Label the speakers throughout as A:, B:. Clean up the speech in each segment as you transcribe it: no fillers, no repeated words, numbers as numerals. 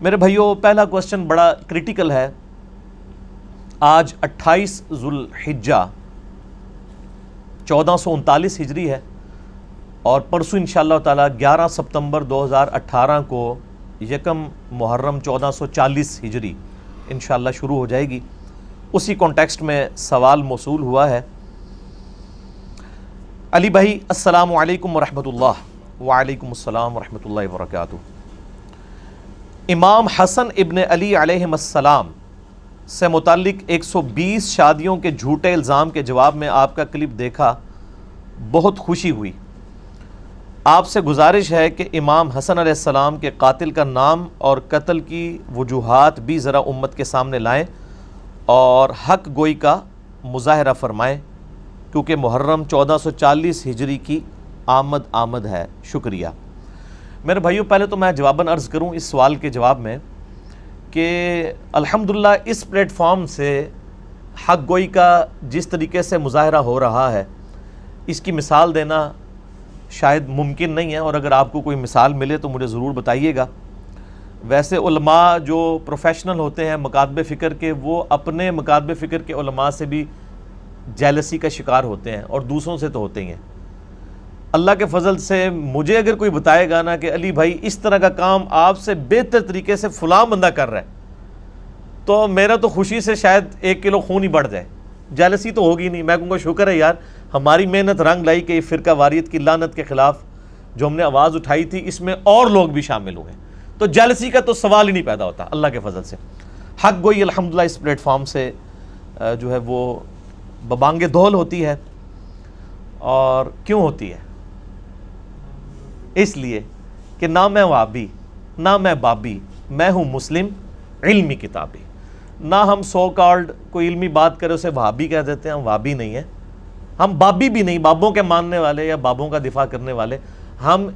A: میرے بھائیوں، پہلا کوسچن بڑا کریٹیکل ہے۔ آج 28 ذوالحجہ 1439 ہجری ہے، اور پرسوں انشاءاللہ تعالی 11 ستمبر 2018 کو یکم محرم 1440 ہجری انشاءاللہ شروع ہو جائے گی۔ اسی کانٹیکسٹ میں سوال موصول ہوا ہے۔ علی بھائی السلام علیکم ورحمۃ اللہ۔ وعلیکم السلام ورحمۃ اللہ وبرکاتہ۔ امام حسن ابن علی علیہ السلام سے متعلق 120 شادیوں کے جھوٹے الزام کے جواب میں آپ کا کلپ دیکھا، بہت خوشی ہوئی۔ آپ سے گزارش ہے کہ امام حسن علیہ السلام کے قاتل کا نام اور قتل کی وجوہات بھی ذرا امت کے سامنے لائیں اور حق گوئی کا مظاہرہ فرمائیں، کیونکہ محرم 1440 ہجری کی آمد ہے۔ شکریہ۔ میرے بھائیوں، پہلے تو میں جواباً عرض کروں اس سوال کے جواب میں کہ الحمدللہ اس پلیٹ فارم سے حق گوئی کا جس طریقے سے مظاہرہ ہو رہا ہے، اس کی مثال دینا شاید ممکن نہیں ہے، اور اگر آپ کو کوئی مثال ملے تو مجھے ضرور بتائیے گا۔ ویسے علماء جو پروفیشنل ہوتے ہیں مکاتب فکر کے، وہ اپنے مکاتب فکر کے علماء سے بھی جیلسی کا شکار ہوتے ہیں، اور دوسروں سے تو ہوتے ہی ہیں۔ اللہ کے فضل سے مجھے اگر کوئی بتائے گا نا کہ علی بھائی اس طرح کا کام آپ سے بہتر طریقے سے فلاں بندہ کر رہا ہے، تو میرا تو خوشی سے شاید 1 کلو خون ہی بڑھ جائے۔ جیلسی تو ہوگی نہیں، میں کہوں گا شکر ہے یار، ہماری محنت رنگ لائی کہ یہ فرقہ واریت کی لعنت کے خلاف جو ہم نے آواز اٹھائی تھی، اس میں اور لوگ بھی شامل ہوئے، تو جیلسی کا تو سوال ہی نہیں پیدا ہوتا اللہ کے فضل سے۔ حق گوئی الحمدللہ اس پلیٹ فارم سے جو ہے وہ ببانگ دول ہوتی ہے، اور کیوں ہوتی ہے؟ اس لیے کہ نہ میں وابی نہ میں بابی، میں ہوں مسلم علمی کتابی۔ نہ ہم سو کالڈ کوئی علمی بات کرے اسے وہابی کہہ دیتے ہیں، ہم وہابی نہیں ہیں، ہم بابی بھی نہیں، بابوں کے ماننے والے یا بابوں کا دفاع کرنے والے، ہم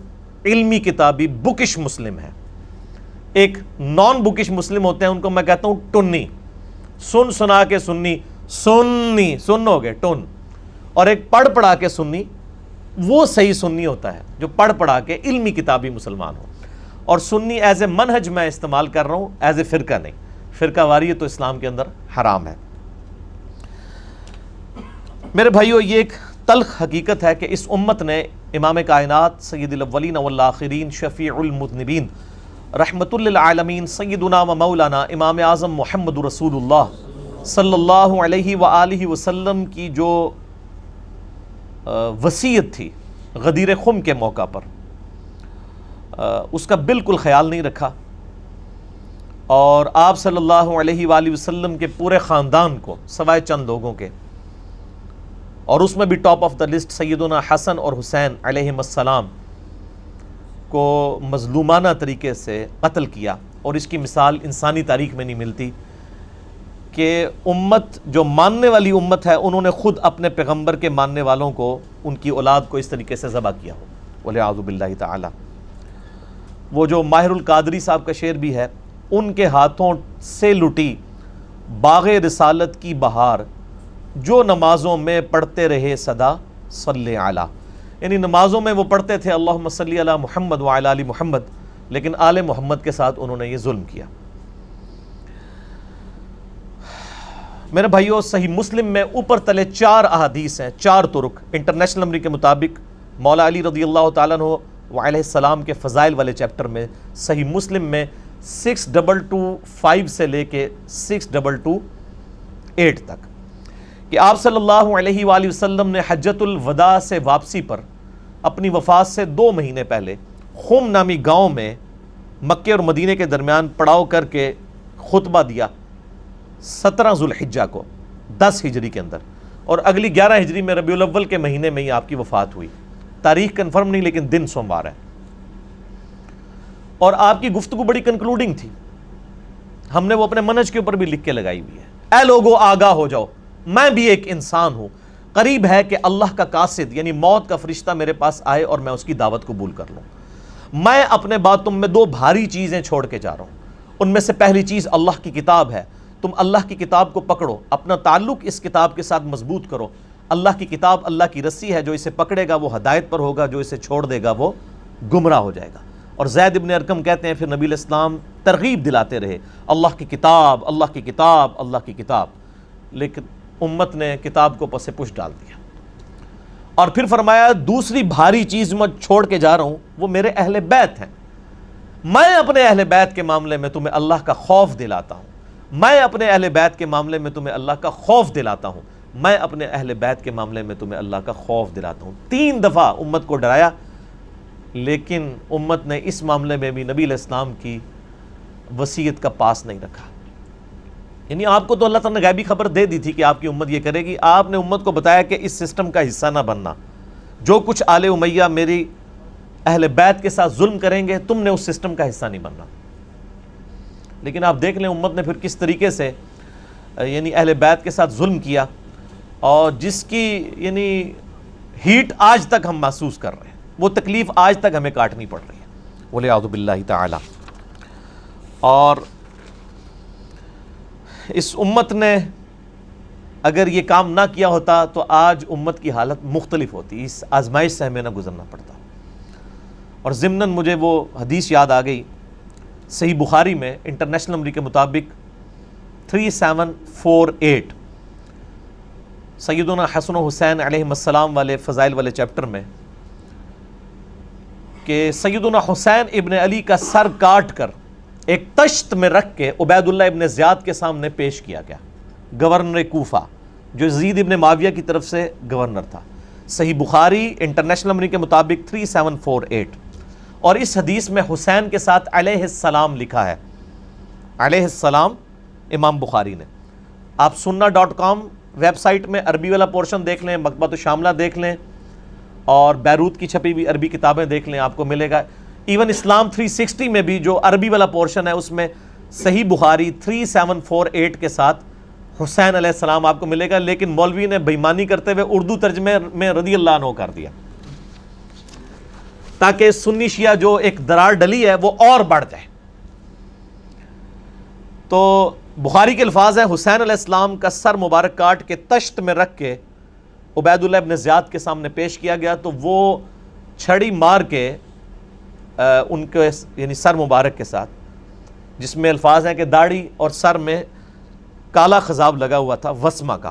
A: علمی کتابی بکش مسلم ہیں۔ ایک نان بکش مسلم ہوتے ہیں، ان کو میں کہتا ہوں ٹنی، سن سنا کے سنی، سنی سن ہو گئے ٹن، اور ایک پڑھ پڑھا کے سنی، وہ صحیح سنی ہوتا ہے جو پڑھ پڑھا کے علمی کتابی مسلمان ہو۔ اور سنی ایز اے منہج میں استعمال کر رہا ہوں، ایز اے فرقہ نہیں۔ فرقہ واریت تو اسلام کے اندر حرام ہے۔ میرے بھائیو، یہ ایک تلخ حقیقت ہے کہ اس امت نے امام کائنات سید الاولین والآخرین شفیع المذنبین رحمت للعالمین سیدنا و مولانا امام اعظم محمد رسول اللہ صلی اللہ علیہ وآلہ وسلم کی جو وصیت تھی غدیر خم کے موقع پر، اس کا بالکل خیال نہیں رکھا، اور آپ صلی اللہ علیہ وآلہ وسلم کے پورے خاندان کو سوائے چند لوگوں کے، اور اس میں بھی ٹاپ آف دا لسٹ سیدنا حسن اور حسین علیہم السلام کو مظلومانہ طریقے سے قتل کیا۔ اور اس کی مثال انسانی تاریخ میں نہیں ملتی کہ امت جو ماننے والی امت ہے، انہوں نے خود اپنے پیغمبر کے ماننے والوں کو، ان کی اولاد کو اس طریقے سے ذبح کیا ہو، والعیاذ باللہ تعالی۔ وہ جو ماہر القادری صاحب کا شعر بھی ہے، ان کے ہاتھوں سے لٹی باغ رسالت کی بہار، جو نمازوں میں پڑھتے رہے صدا صلی علی، یعنی نمازوں میں وہ پڑھتے تھے اللہم صلی علی محمد وعلی آل محمد، لیکن آل محمد کے ساتھ انہوں نے یہ ظلم کیا۔ میرے بھائیوں، صحیح مسلم میں اوپر تلے 4 احادیث ہیں، 4 طرق انٹرنیشنل نمبر کے مطابق۔ مولا علی رضی اللہ تعالیٰ عنہ وعلیہ السلام کے فضائل والے چیپٹر میں صحیح مسلم میں 6225 سے لے کے 6228 تک کہ آپ صلی اللہ علیہ وآلہ وسلم نے حجۃ الوداع سے واپسی پر اپنی وفات سے 2 مہینے پہلے خم نامی گاؤں میں مکے اور مدینے کے درمیان پڑاؤ کر کے خطبہ دیا 17 ذوالحجہ کو 10 ہجری کے اندر، اور اگلی 11 ہجری میں ربیع الاول کے مہینے میں ہی آپ کی وفات ہوئی۔ تاریخ کنفرم نہیں، لیکن دن سوموار ہے، اور آپ کی گفتگو بڑی کنکلوڈنگ تھی، ہم نے وہ اپنے منہج کے اوپر بھی لکھ کے لگائی ہوئی ہے۔ اے لوگو آگاہ ہو جاؤ، میں بھی ایک انسان ہوں، قریب ہے کہ اللہ کا قاصد یعنی موت کا فرشتہ میرے پاس آئے اور میں اس کی دعوت قبول کر لوں۔ میں اپنے بعد تم میں 2 بھاری چیزیں چھوڑ کے جا رہا ہوں، ان میں سے پہلی چیز اللہ کی کتاب ہے، تم اللہ کی کتاب کو پکڑو، اپنا تعلق اس کتاب کے ساتھ مضبوط کرو۔ اللہ کی کتاب اللہ کی رسی ہے، جو اسے پکڑے گا وہ ہدایت پر ہوگا، جو اسے چھوڑ دے گا وہ گمراہ ہو جائے گا۔ اور زید ابن ارقم کہتے ہیں پھر نبی علیہ السلام ترغیب دلاتے رہے، اللہ کی کتاب، اللہ کی کتاب، اللہ کی کتاب، لیکن امت نے کتاب کو پس پش ڈال دیا۔ اور پھر فرمایا دوسری بھاری چیز میں چھوڑ کے جا رہا ہوں، وہ میرے اہل بیت ہیں، میں اپنے اہل بیت کے معاملے میں تمہیں اللہ کا خوف دلاتا ہوں، میں اپنے اہل بیت کے معاملے میں تمہیں اللہ کا خوف دلاتا ہوں، میں اپنے اہل بیت کے معاملے میں تمہیں اللہ کا خوف دلاتا ہوں۔ 3 دفعہ امت کو ڈرایا، لیکن امت نے اس معاملے میں بھی نبی علیہ السلام کی وصیت کا پاس نہیں رکھا۔ یعنی آپ کو تو اللہ تعالیٰ نے غیبی خبر دے دی تھی کہ آپ کی امت یہ کرے گی، آپ نے امت کو بتایا کہ اس سسٹم کا حصہ نہ بننا، جو کچھ آل امیہ میری اہل بیت کے ساتھ ظلم کریں گے تم نے اس سسٹم کا حصہ نہیں بننا۔ لیکن آپ دیکھ لیں امت نے پھر کس طریقے سے یعنی اہل بیت کے ساتھ ظلم کیا، اور جس کی یعنی ہیٹ آج تک ہم محسوس کر رہے ہیں، وہ تکلیف آج تک ہمیں کاٹنی پڑ رہی ہے، وَلِعَوْذُ بِاللَّهِ تعالی۔ اور اس امت نے اگر یہ کام نہ کیا ہوتا تو آج امت کی حالت مختلف ہوتی، اس آزمائش سے ہمیں نہ گزرنا پڑتا۔ اور ضمناً مجھے وہ حدیث یاد آ گئی صحیح بخاری میں انٹرنیشنل نمبر کے مطابق 3748 سیدنا حسن و حسین علیہم السلام والے فضائل والے چیپٹر میں، کہ سیدنا حسین ابن علی کا سر کاٹ کر ایک تشت میں رکھ کے عبید اللہ ابن زیاد کے سامنے پیش کیا گیا، گورنر کوفہ جو یزید ابن معاویہ کی طرف سے گورنر تھا۔ صحیح بخاری انٹرنیشنل نمبر کے مطابق 3748، اور اس حدیث میں حسین کے ساتھ علیہ السلام لکھا ہے، علیہ السلام امام بخاری نے۔ آپ sunna.com ویب سائٹ میں عربی والا پورشن دیکھ لیں، مکتبۃ الشاملہ دیکھ لیں، اور بیروت کی چھپی ہوئی عربی کتابیں دیکھ لیں، آپ کو ملے گا۔ ایون اسلام 360 میں بھی جو عربی والا پورشن ہے اس میں صحیح بخاری 3748 کے ساتھ حسین علیہ السلام آپ کو ملے گا، لیکن مولوی نے بےایمانی کرتے ہوئے اردو ترجمے میں رضی اللہ عنہ کر دیا، تاکہ سنی شیعہ جو ایک درار ڈلی ہے وہ اور بڑھ جائے۔ تو بخاری کے الفاظ ہیں حسین علیہ السلام کا سر مبارک کاٹ کے تشت میں رکھ کے عبید اللہ ابن زیاد کے سامنے پیش کیا گیا، تو وہ چھڑی مار کے ان کے یعنی سر مبارک کے ساتھ، جس میں الفاظ ہیں کہ داڑھی اور سر میں کالا خضاب لگا ہوا تھا وسمہ کا،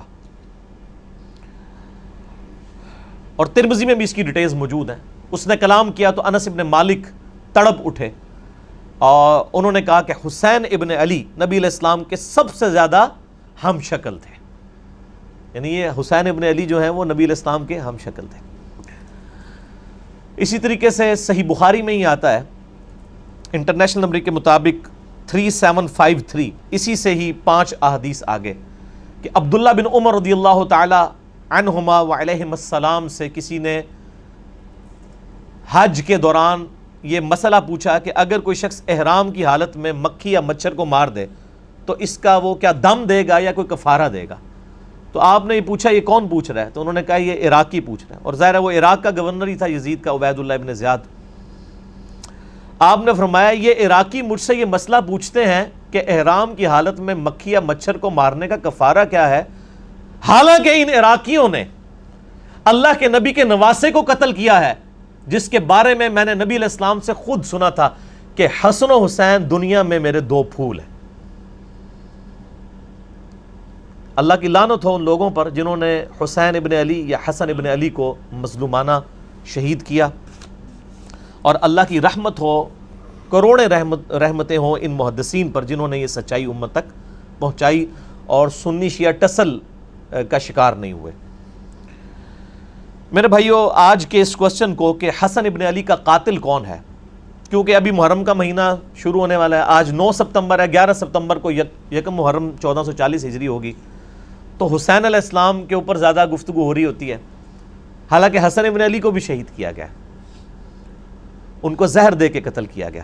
A: اور ترمذی میں بھی اس کی ڈیٹیلز موجود ہیں۔ اس نے کلام کیا تو انس ابن مالک تڑپ اٹھے، اور انہوں نے کہا کہ حسین ابن علی نبی علیہ السلام کے سب سے زیادہ ہم شکل تھے، یعنی یہ حسین ابن علی جو ہیں وہ نبی علیہ السلام کے ہم شکل تھے۔ اسی طریقے سے صحیح بخاری میں ہی آتا ہے انٹرنیشنل نمبر کے مطابق 3753، اسی سے ہی 5 احادیث آگے، کہ عبداللہ بن عمر رضی اللہ تعالی عنہما وعلیہم السلام سے کسی نے حج کے دوران یہ مسئلہ پوچھا کہ اگر کوئی شخص احرام کی حالت میں مکھی یا مچھر کو مار دے تو اس کا وہ کیا دم دے گا یا کوئی کفارہ دے گا؟ تو آپ نے یہ پوچھا یہ کون پوچھ رہا ہے؟ تو انہوں نے کہا یہ عراقی پوچھ رہا ہے، اور ظاہر ہے وہ عراق کا گورنر ہی تھا یزید کا، عبید اللہ ابن زیاد۔ آپ نے فرمایا یہ عراقی مجھ سے یہ مسئلہ پوچھتے ہیں کہ احرام کی حالت میں مکھی یا مچھر کو مارنے کا کفارہ کیا ہے، حالانکہ ان عراقیوں نے اللہ کے نبی کے نواسے کو قتل کیا ہے، جس کے بارے میں نے نبی علیہ السلام سے خود سنا تھا کہ حسن و حسین دنیا میں میرے 2 پھول ہیں۔ اللہ کی لعنت ہو ان لوگوں پر جنہوں نے حسین ابن علی یا حسن ابن علی کو مظلومانہ شہید کیا، اور اللہ کی رحمت ہو، کروڑیں رحمتیں ہوں ان محدثین پر جنہوں نے یہ سچائی امت تک پہنچائی اور سنی شیعہ ٹسل کا شکار نہیں ہوئے۔ میرے بھائیو، آج کے اس کوسچن کو کہ حسن ابن علی کا قاتل کون ہے، کیونکہ ابھی محرم کا مہینہ شروع ہونے والا ہے، آج 9 ستمبر ہے، 11 ستمبر کو یکم محرم 1440 ہجری ہوگی، تو حسین علیہ السلام کے اوپر زیادہ گفتگو ہو رہی ہوتی ہے، حالانکہ حسن ابن علی کو بھی شہید کیا گیا، ان کو زہر دے کے قتل کیا گیا۔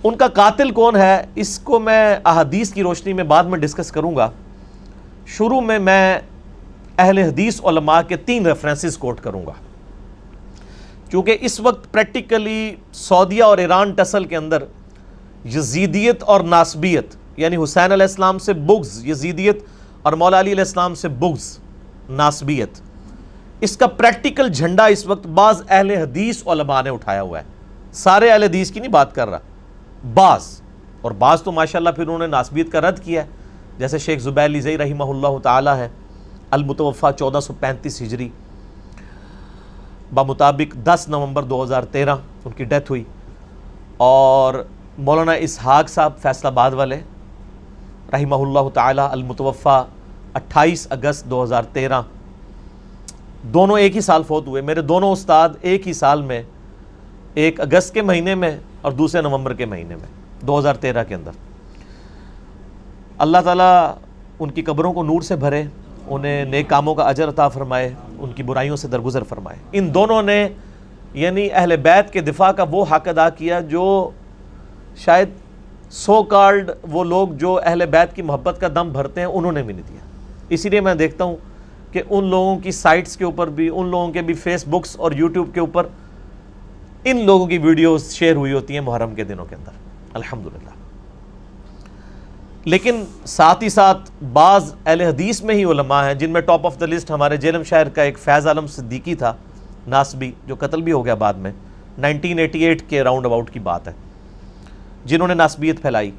A: ان کا قاتل کون ہے اس کو میں احادیث کی روشنی میں بعد میں ڈسکس کروں گا۔ شروع میں اہل حدیث علماء کے 3 ریفرنسز کوٹ کروں گا، چونکہ اس وقت پریکٹیکلی سعودیہ اور ایران ٹسل کے اندر یزیدیت اور ناسبیت، یعنی حسین علیہ السلام سے بغض یزیدیت اور مولا علی علیہ السلام سے بغض ناسبیت، اس کا پریکٹیکل جھنڈا اس وقت بعض اہل حدیث علماء نے اٹھایا ہوا ہے، سارے اہل حدیث کی نہیں بات کر رہا، بعض، اور بعض تو ماشاءاللہ پھر انہوں نے ناسبیت کا رد کیا ہے، جیسے شیخ زبیر لیزئی رحمہ اللہ تعالی ہے، المتوفی 1435 ہجری، بمطابق 10 نومبر 2013 ان کی ڈیتھ ہوئی، اور مولانا اسحاق صاحب فیصل آباد والے رحمہ اللہ تعالی المتوفی 28 اگست 2013، دونوں ایک ہی سال فوت ہوئے۔ میرے دونوں استاد ایک ہی سال میں، ایک اگست کے مہینے میں اور دوسرے نومبر کے مہینے میں 2013 کے اندر۔ اللہ تعالیٰ ان کی قبروں کو نور سے بھرے، انہیں نیک کاموں کا اجر عطا فرمائے، ان کی برائیوں سے درگزر فرمائے۔ ان دونوں نے یعنی اہل بیت کے دفاع کا وہ حق ادا کیا جو شاید سو کالڈ وہ لوگ جو اہل بیت کی محبت کا دم بھرتے ہیں انہوں نے بھی نہیں دیا۔ اسی لیے میں دیکھتا ہوں کہ ان لوگوں کی سائٹس کے اوپر بھی، ان لوگوں کے بھی فیس بکس اور یوٹیوب کے اوپر ان لوگوں کی ویڈیوز شیئر ہوئی ہوتی ہیں محرم کے دنوں کے اندر، الحمدللہ۔ لیکن ساتھ ہی ساتھ بعض اہل حدیث میں ہی علماء ہیں جن میں ٹاپ آف دا لسٹ ہمارے جیلم شہر کا ایک فیض عالم صدیقی تھا، ناسبی، جو قتل بھی ہو گیا بعد میں، 1988 کے راؤنڈ اباؤٹ کی بات ہے، جنہوں نے ناسبیت پھیلائی۔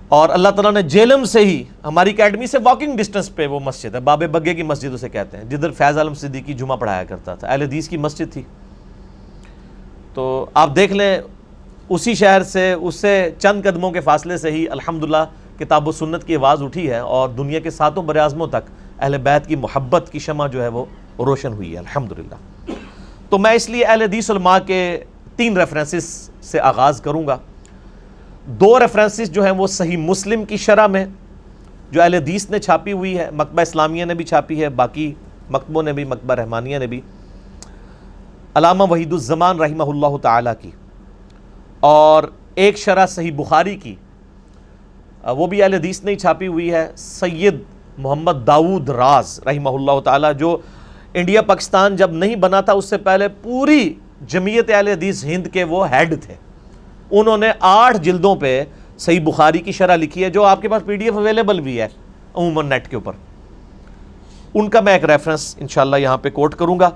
A: اور اللہ تعالیٰ نے جیلم سے ہی، ہماری اکیڈمی سے واکنگ ڈسٹنس پہ وہ مسجد ہے، باب بگے کی مسجد اسے کہتے ہیں، جدھر فیض عالم صدیقی جمعہ پڑھایا کرتا تھا، اہل حدیث کی مسجد تھی۔ تو آپ دیکھ لیں اسی شہر سے، اس سے چند قدموں کے فاصلے سے ہی الحمدللہ کتاب و سنت کی آواز اٹھی ہے، اور دنیا کے 7 براعظموں تک اہل بیت کی محبت کی شمع جو ہے وہ روشن ہوئی ہے الحمدللہ۔ تو میں اس لیے اہل حدیث علماء کے 3 ریفرنسز سے آغاز کروں گا۔ 2 ریفرنسز جو ہیں وہ صحیح مسلم کی شرح میں جو اہل حدیث نے چھاپی ہوئی ہے، مکتبہ اسلامیہ نے بھی چھاپی ہے، باقی مکتبوں نے بھی، مکتبہ رحمانیہ نے بھی، علامہ وحید الزمان رحمہ اللہ تعالی کی، اور ایک شرح صحیح بخاری کی، وہ بھی اہل حدیث نے چھاپی ہوئی ہے، سید محمد داؤد راز رحمہ اللہ تعالی، جو انڈیا پاکستان جب نہیں بنا تھا اس سے پہلے پوری جمعیت اہل حدیث ہند کے وہ ہیڈ تھے۔ انہوں نے 8 جلدوں پہ صحیح بخاری کی شرح لکھی ہے، جو آپ کے پاس PDF اویلیبل بھی ہے عموماً نیٹ کے اوپر۔ ان کا میں ایک ریفرنس انشاءاللہ یہاں پہ کوٹ کروں گا،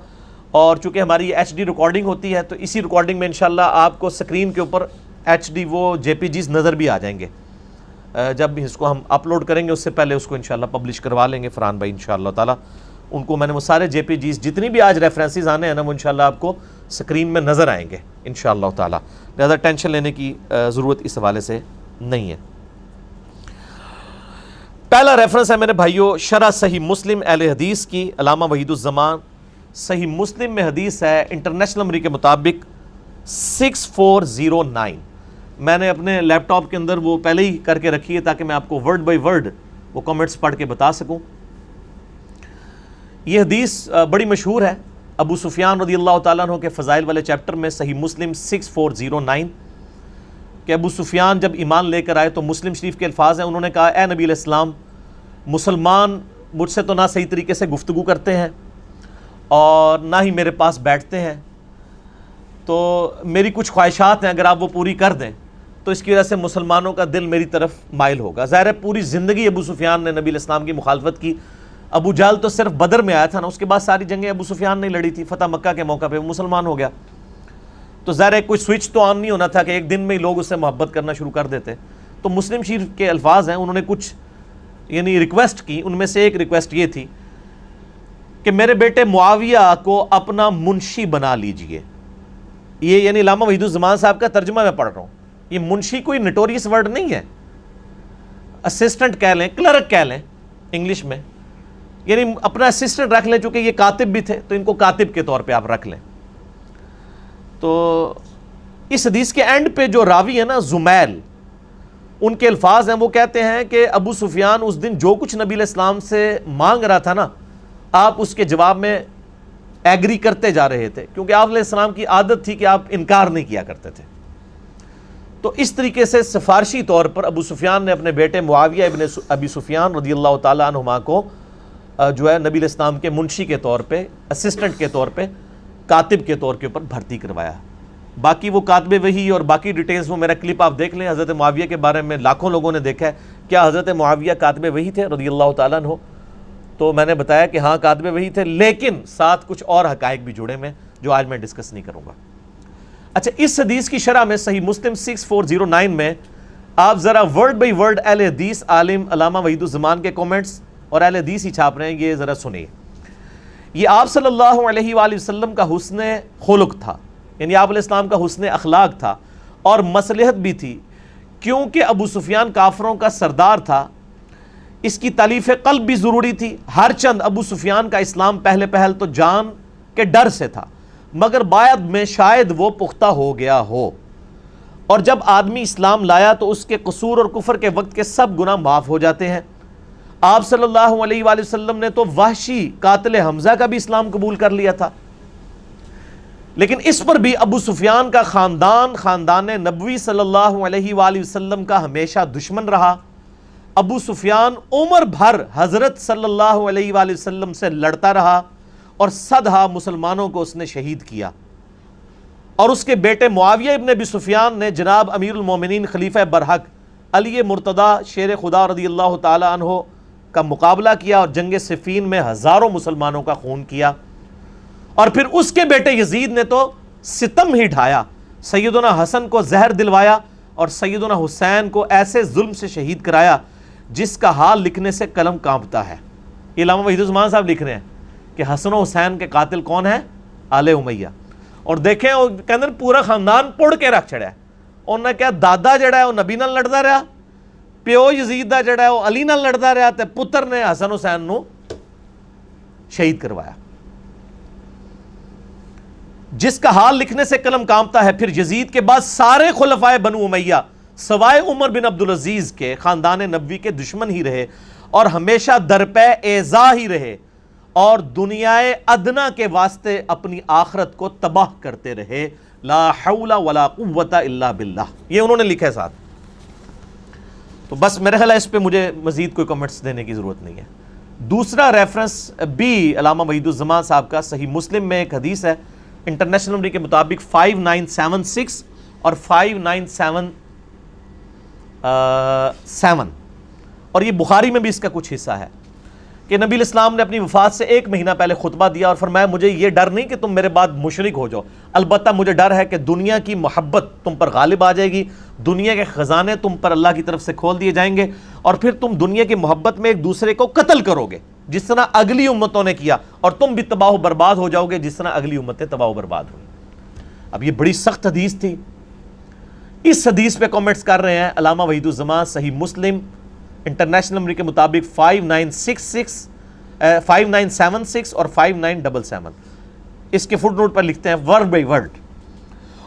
A: اور چونکہ ہماری HD ریکارڈنگ ہوتی ہے تو اسی ریکارڈنگ میں انشاءاللہ آپ کو سکرین کے اوپر HD وہ JPGs نظر بھی آ جائیں گے۔ جب اس کو ہم اپلوڈ کریں گے اس سے پہلے اس کو انشاءاللہ پبلش کروا لیں گے فرحان بھائی انشاءاللہ تعالی۔ ان کو میں نے وہ سارے JPGs جتنی بھی آج ریفرنسز آنے ہیں نا وہ انشاءاللہ آپ کو سکرین میں نظر آئیں گے انشاءاللہ تعالی، لہذا ٹینشن لینے کی ضرورت اس حوالے سے نہیں ہے۔ پہلا ریفرنس ہے میرے بھائیو شرح صحیح مسلم اہل حدیث کی، علامہ وحید الزمان۔ صحیح مسلم میں حدیث ہے انٹرنیشنل نمبر کے مطابق 6409۔ میں نے اپنے لیپ ٹاپ کے اندر وہ پہلے ہی کر کے رکھی ہے تاکہ میں آپ کو ورڈ بائی ورڈ وہ کامنٹس پڑھ کے بتا سکوں۔ یہ حدیث بڑی مشہور ہے، ابو سفیان رضی اللہ تعالیٰ عنہ کے فضائل والے چیپٹر میں صحیح مسلم 6409 کہ ابو سفیان جب ایمان لے کر آئے تو مسلم شریف کے الفاظ ہیں، انہوں نے کہا اے نبی علیہ السلام، مسلمان مجھ سے تو نہ صحیح طریقے سے گفتگو کرتے ہیں اور نہ ہی میرے پاس بیٹھتے ہیں، تو میری کچھ خواہشات ہیں، اگر آپ وہ پوری کر دیں تو اس کی وجہ سے مسلمانوں کا دل میری طرف مائل ہوگا۔ ظاہر ہے پوری زندگی ابو سفیان نے نبی علیہ السلام کی مخالفت کی۔ ابو جہل تو صرف بدر میں آیا تھا نا، اس کے بعد ساری جنگیں ابو سفیان نے لڑی تھی، فتح مکہ کے موقع پہ وہ مسلمان ہو گیا، تو ظاہر ہے کوئی سوئچ تو آن نہیں ہونا تھا کہ ایک دن میں ہی لوگ اس سے محبت کرنا شروع کر دیتے۔ تو مسلم شریف کے الفاظ ہیں، انہوں نے کچھ یعنی ریکویسٹ کی، ان میں سے ایک ریکویسٹ یہ تھی کہ میرے بیٹے معاویہ کو اپنا منشی بنا لیجئے۔ یہ یعنی علامہ وحید الزمان صاحب کا ترجمہ میں پڑھ رہا ہوں، یہ منشی کوئی نٹوریس ورڈ نہیں ہے، اسسٹنٹ کہہ لیں، کلرک کہہ لیں انگلش میں، یعنی اپنا اسسٹنٹ رکھ لیں، چونکہ یہ کاتب بھی تھے تو ان کو کاتب کے طور پہ آپ رکھ لیں۔ تو اس حدیث کے اینڈ پہ جو راوی ہے نا زمیل، ان کے الفاظ ہیں، وہ کہتے ہیں کہ ابو سفیان اس دن جو کچھ نبی علیہ السلام سے مانگ رہا تھا نا، آپ اس کے جواب میں ایگری کرتے جا رہے تھے، کیونکہ آپ علیہ السلام کی عادت تھی کہ آپ انکار نہیں کیا کرتے تھے۔ تو اس طریقے سے سفارشی طور پر ابو سفیان نے اپنے بیٹے معاویہ ابن ابی سفیان رضی اللہ تعالیٰ عنہما کو جو ہے نبی علیہ السلام کے منشی کے طور پہ، اسسٹنٹ کے طور پہ، کاتب کے طور کے اوپر بھرتی کروایا۔ باقی وہ کاتب وحی اور باقی ڈیٹیلز وہ میرا کلپ آپ دیکھ لیں، حضرت معاویہ کے بارے میں لاکھوں لوگوں نے دیکھا ہے، کیا حضرت معاویہ کاتب وحی تھے رضی اللہ تعالیٰ عنہ؟ تو میں نے بتایا کہ ہاں کاتب وحی تھے، لیکن ساتھ کچھ اور حقائق بھی جڑے میں جو آج میں ڈسکس نہیں کروں گا۔ اچھا اس حدیث کی شرح میں صحیح مسلم 6409 میں آپ ذرا ورڈ بائی ورڈ اہل حدیث عالم علامہ وحید الزمان کے کومنٹس اور اہل حدیث ہی چھاپ رہے ہیں، یہ ذرا سنیے. یہ آپ صلی اللہ علیہ وآلہ وسلم کا حسن خلق تھا، یعنی آپ علیہ السلام کا حسن اخلاق تھا اور مصلحت بھی تھی، کیونکہ ابو سفیان کافروں کا سردار تھا. اس کی تالیف قلب بھی ضروری تھی، ہر چند ابو سفیان کا اسلام پہلے پہل تو جان کے ڈر سے تھا، مگر بعد میں شاید وہ پختہ ہو گیا ہو، اور جب آدمی اسلام لایا تو اس کے قصور اور کفر کے وقت کے سب گناہ معاف ہو جاتے ہیں. آپ صلی اللہ علیہ وآلہ وسلم نے تو وحشی قاتل حمزہ کا بھی اسلام قبول کر لیا تھا، لیکن اس پر بھی ابو سفیان کا خاندان نبوی صلی اللہ علیہ وآلہ وسلم کا ہمیشہ دشمن رہا. ابو سفیان عمر بھر حضرت صلی اللہ علیہ وآلہ وسلم سے لڑتا رہا اور صدہا مسلمانوں کو اس نے شہید کیا، اور اس کے بیٹے معاویہ ابن ابی سفیان نے جناب امیر المومنین خلیفہ برحق علی مرتضیٰ شیر خدا رضی اللہ تعالی عنہ کا مقابلہ کیا اور جنگ صفین میں ہزاروں مسلمانوں کا خون کیا. اور پھر اس کے بیٹے یزید نے تو ستم ہی ڈھایا، سیدنا حسن کو زہر دلوایا اور سیدنا حسین کو ایسے ظلم سے شہید کرایا جس کا حال لکھنے سے قلم کانپتا ہے. علامہ وحید الزمان صاحب لکھ رہے ہیں کہ حسن و حسین کے قاتل کون ہیں؟ آل امیہ. اور دیکھیں وہ کہندے پورا خاندان پڑ کے رکھ چھڑیا ہے. انہوں نے کہا دادا جڑا ہے وہ نبی نال لڑتا رہا، پیو یزید دا جڑا ہے وہ علی نال لڑتا رہا، تے پتر نے حسن حسین نو شہید کروایا، جس کا حال لکھنے سے قلم کانپتا ہے. پھر یزید کے بعد سارے خلفائے بنو امیہ سوائے عمر بن عبدالعزیز کے خاندان نبوی کے دشمن ہی رہے اور ہمیشہ درپے ایذا ہی رہے، اور دنیائے ادنا کے واسطے اپنی آخرت کو تباہ کرتے رہے. لا حول ولا قوت الا باللہ، یہ انہوں نے لکھا ہے ساتھ. تو بس میرے خیال ہے اس پہ مجھے مزید کوئی کمنٹس دینے کی ضرورت نہیں ہے. دوسرا ریفرنس بھی علامہ وحید الزمان صاحب کا صحیح مسلم میں ایک حدیث ہے، انٹرنیشنل نمبر کے مطابق 5976 اور 5977، اور یہ بخاری میں بھی اس کا کچھ حصہ ہے کہ نبی علیہ السلام نے اپنی وفات سے 1 مہینہ پہلے خطبہ دیا اور فرمایا مجھے یہ ڈر نہیں کہ تم میرے بعد مشرک ہو جاؤ، البتہ مجھے ڈر ہے کہ دنیا کی محبت تم پر غالب آ جائے گی، دنیا کے خزانے تم پر اللہ کی طرف سے کھول دیے جائیں گے، اور پھر تم دنیا کی محبت میں ایک دوسرے کو قتل کرو گے جس طرح اگلی امتوں نے کیا، اور تم بھی تباہ و برباد ہو جاؤ گے جس طرح اگلی امتیں تباہ و برباد ہوئی. اب یہ بڑی سخت حدیث تھی. اس حدیث پہ کامنٹس کر رہے ہیں علامہ وحید الزمان صحیح مسلم انٹرنیشنل نمبر کے مطابق 5976 اور 5977. اس کے فٹ نوٹ پر لکھتے ہیں ورڈ بائی ورڈ،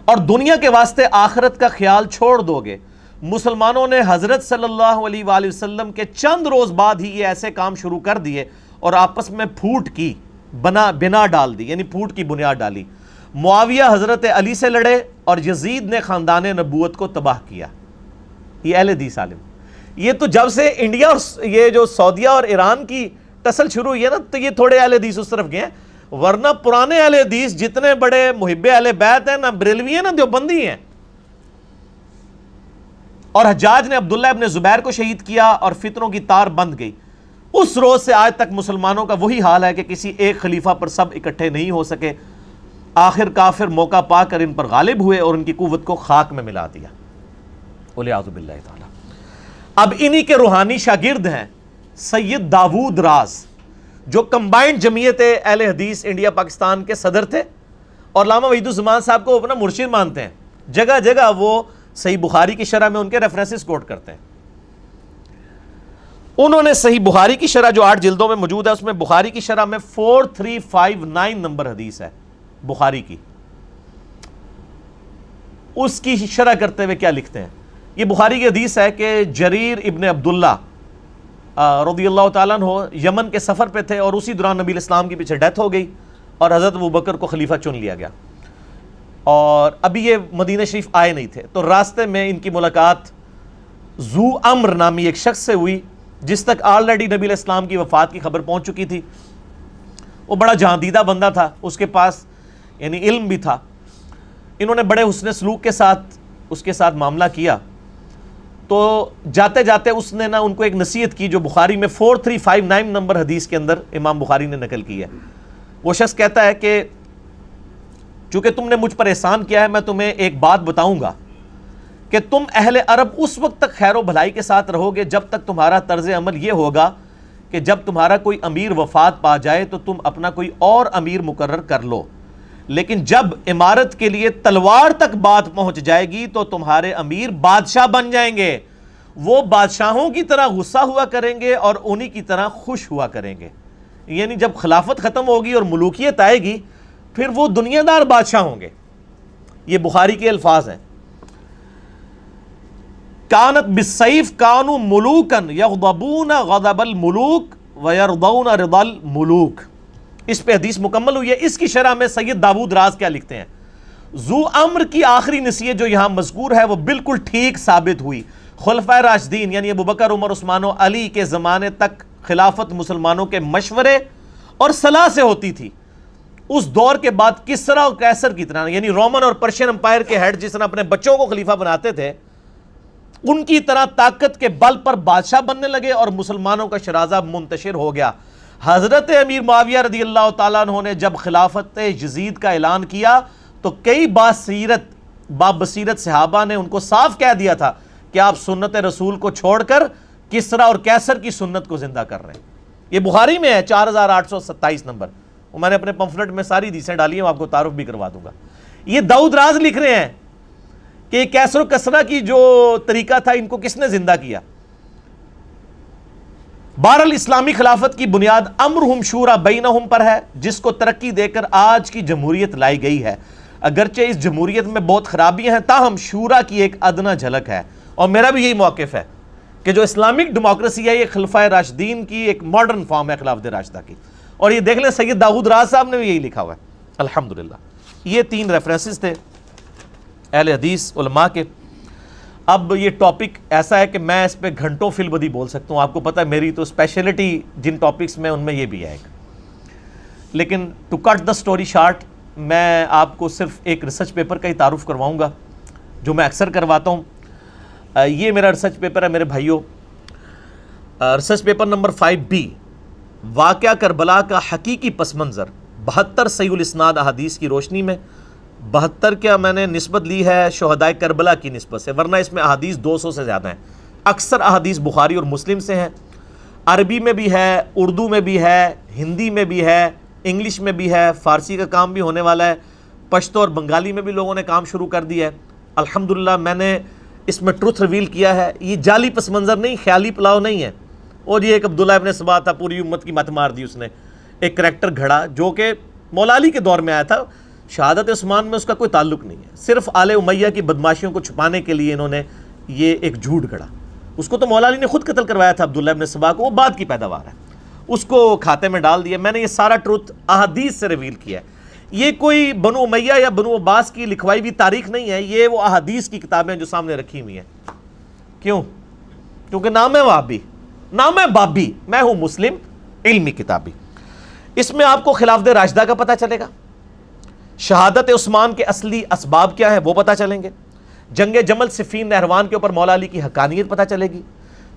A: اور دنیا کے واسطے آخرت کا خیال چھوڑ دو گے. مسلمانوں نے حضرت صلی اللہ علیہ وآلہ وسلم کے چند روز بعد ہی یہ ایسے کام شروع کر دیے اور آپس میں پھوٹ کی بنا ڈال دی، یعنی پھوٹ کی بنیاد ڈالی. معاویہ حضرت علی سے لڑے اور یزید نے خاندان نبوت کو تباہ کیا. یہ اہل حدیث عالم. یہ تو جب سے انڈیا اور یہ جو سعودیہ اور ایران کی ٹسل شروع ہوئی ہے نا، تو یہ تھوڑے اہل حدیث اس طرف گئے ہیں، ورنہ پرانے اہل حدیث جتنے بڑے محب اہل بیت ہیں، نہ بریلوی ہیں نہ دیوبندی ہیں. اور حجاج نے عبداللہ ابن زبیر کو شہید کیا اور فتنوں کی تار بند گئی. اس روز سے آج تک مسلمانوں کا وہی حال ہے کہ کسی ایک خلیفہ پر سب اکٹھے نہیں ہو سکے. آخر کافر موقع پا کر ان پر غالب ہوئے اور ان کی قوت کو خاک میں ملا دیا. والعیاذ باللہ تعالی. اب انہی کے روحانی شاگرد ہیں سید داود راز، جو کمبائنڈ جمعیت اہل حدیث انڈیا پاکستان کے صدر تھے اور علامہ وحید الزمان صاحب کو اپنا مرشد مانتے ہیں. جگہ جگہ وہ صحیح بخاری کی شرح میں ان کے ریفرنسز کوٹ کرتے ہیں. انہوں نے صحیح بخاری کی شرح جو 8 جلدوں میں موجود ہے، اس میں بخاری کی شرح میں 4359 نمبر حدیث ہے بخاری کی. اس کی شرح کرتے ہوئے کیا لکھتے ہیں؟ یہ بخاری کی حدیث ہے کہ جریر ابن عبداللہ رضی اللہ تعالیٰ عنہ یمن کے سفر پہ تھے اور اسی دوران نبی الاسلام کی پیچھے ڈیتھ ہو گئی اور حضرت ابوبکر کو خلیفہ چن لیا گیا، اور ابھی یہ مدینہ شریف آئے نہیں تھے. تو راستے میں ان کی ملاقات ذو امر نامی ایک شخص سے ہوئی جس تک آلریڈی نبی علیہ السلام کی وفات کی خبر پہنچ چکی تھی. وہ بڑا جہاندیدہ بندہ تھا، اس کے پاس یعنی علم بھی تھا. انہوں نے بڑے حسن سلوک کے ساتھ اس کے ساتھ معاملہ کیا. تو جاتے جاتے اس نے نا ان کو ایک نصیحت کی جو بخاری میں 4359 نمبر حدیث کے اندر امام بخاری نے نقل کی ہے. وہ شخص کہتا ہے کہ چونکہ تم نے مجھ پر احسان کیا ہے، میں تمہیں ایک بات بتاؤں گا کہ تم اہل عرب اس وقت تک خیر و بھلائی کے ساتھ رہو گے جب تک تمہارا طرز عمل یہ ہوگا کہ جب تمہارا کوئی امیر وفات پا جائے تو تم اپنا کوئی اور امیر مقرر کر لو، لیکن جب امارت کے لیے تلوار تک بات پہنچ جائے گی تو تمہارے امیر بادشاہ بن جائیں گے، وہ بادشاہوں کی طرح غصہ ہوا کریں گے اور انہی کی طرح خوش ہوا کریں گے۔ یعنی جب خلافت ختم ہوگی اور ملوکیت آئے گی پھر وہ دنیا دار بادشاہ ہوں گے۔ یہ بخاری کے الفاظ ہیں، کانت بالسیف کانوا ملوکا یغضبون غضب الملوک ویرضون رضا الملوک۔ اس پہ حدیث مکمل ہوئی ہے۔ اس کی شرح میں سید داود راز کیا لکھتے ہیں، ذو امر کی آخری نصیحت جو یہاں مذکور ہے وہ بالکل ٹھیک ثابت ہوئی۔ خلفائے راشدین یعنی ابوبکر، عمر، عثمان و علی کے زمانے تک خلافت مسلمانوں کے مشورے اور صلاح سے ہوتی تھی۔ اس دور کے بعد کسرا اور قیصر کی طرح یعنی رومن اور پرشین امپائر کے ہیڈ جس طرح اپنے بچوں کو خلیفہ بناتے تھے، ان کی طرح طاقت کے بل پر بادشاہ بننے لگے اور مسلمانوں کا شرازہ منتشر ہو گیا۔ حضرت امیر معاویہ رضی اللہ تعالیٰ عنہ نے جب خلافت یزید کا اعلان کیا تو کئی بابصیرت صحابہ نے ان کو صاف کہہ دیا تھا کہ آپ سنت رسول کو چھوڑ کر کسرا اور قیصر کی سنت کو زندہ کر رہے ہیں۔ یہ بخاری میں ہے 4827 نمبر، وہ میں نے اپنے پمفلٹ میں ساری حدیثیں ڈالی ہیں، آپ کو تعارف بھی کروا دوں گا۔ یہ داؤد راز لکھ رہے ہیں کہ قیصر و کسرا کی جو طریقہ تھا ان کو کس نے زندہ کیا۔ بہرحال اسلامی خلافت کی بنیاد امرہم شورا بینہم پر ہے، جس کو ترقی دے کر آج کی جمہوریت لائی گئی ہے۔ اگرچہ اس جمہوریت میں بہت خرابیاں ہیں تاہم شورا کی ایک ادنا جھلک ہے، اور میرا بھی یہی موقف ہے کہ جو اسلامک ڈیموکریسی ہے یہ خلفائے راشدین کی ایک ماڈرن فارم ہے خلافت راشدہ کی، اور یہ دیکھ لیں سید داؤد راز صاحب نے بھی یہی لکھا ہوا ہے الحمدللہ۔ یہ 3 ریفرنسز تھے اہل حدیث علماء کے۔ اب یہ ٹاپک ایسا ہے کہ میں اس پہ گھنٹوں فی البدی بول سکتا ہوں، آپ کو پتہ ہے میری تو اسپیشلٹی جن ٹاپکس میں ان میں یہ بھی ہے ایک، لیکن to cut the story short میں آپ کو صرف ایک ریسرچ پیپر کا ہی تعارف کرواؤں گا جو میں اکثر کرواتا ہوں۔ یہ میرا ریسرچ پیپر ہے میرے بھائیوں، ریسرچ پیپر نمبر 5B، واقعہ کربلا کا حقیقی پس منظر 72 صحیح الاسناد احادیث کی روشنی میں۔ 72 کیا میں نے نسبت لی ہے شہدائے کربلا کی نسبت سے، ورنہ اس میں احادیث 200 سے زیادہ ہیں۔ اکثر احادیث بخاری اور مسلم سے ہیں، عربی میں بھی ہے، اردو میں بھی ہے، ہندی میں بھی ہے، انگلش میں بھی ہے، فارسی کا کام بھی ہونے والا ہے، پشتو اور بنگالی میں بھی لوگوں نے کام شروع کر دیا ہے الحمدللہ۔ میں نے اس میں ٹروتھ ریویل کیا ہے، یہ جعلی پس منظر نہیں، خیالی پلاؤ نہیں ہے۔ اور یہ ایک عبداللہ ابن سبا تھا، پوری امت کی مت مار دی اس نے، ایک کریکٹر گھڑا جو کہ مولا علی کے دور میں آیا تھا، شہادت عثمان میں اس کا کوئی تعلق نہیں ہے، صرف آل امیہ کی بدماشیوں کو چھپانے کے لیے انہوں نے یہ ایک جھوٹ گھڑا۔ اس کو تو مولا علی نے خود قتل کروایا تھا عبداللہ ابن سبا کو، وہ بعد کی پیداوار ہے، اس کو کھاتے میں ڈال دیا۔ میں نے یہ سارا ٹروتھ احادیث سے ریویل کیا ہے، یہ کوئی بنو امیہ یا بنو عباس کی لکھوائی ہوئی تاریخ نہیں ہے، یہ وہ احادیث کی کتابیں جو سامنے رکھی ہوئی ہیں۔ کیوں؟ کیونکہ نام ہے وہابی، نام ہے بابی، میں ہوں مسلم علمی کتابی۔ اس میں آپ کو خلافت راشدہ کا پتہ چلے گا، شہادت عثمان کے اصلی اسباب کیا ہے وہ پتہ چلیں گے، جنگ جمل صفین نہروان کے اوپر مولا علی کی حقانیت پتہ چلے گی،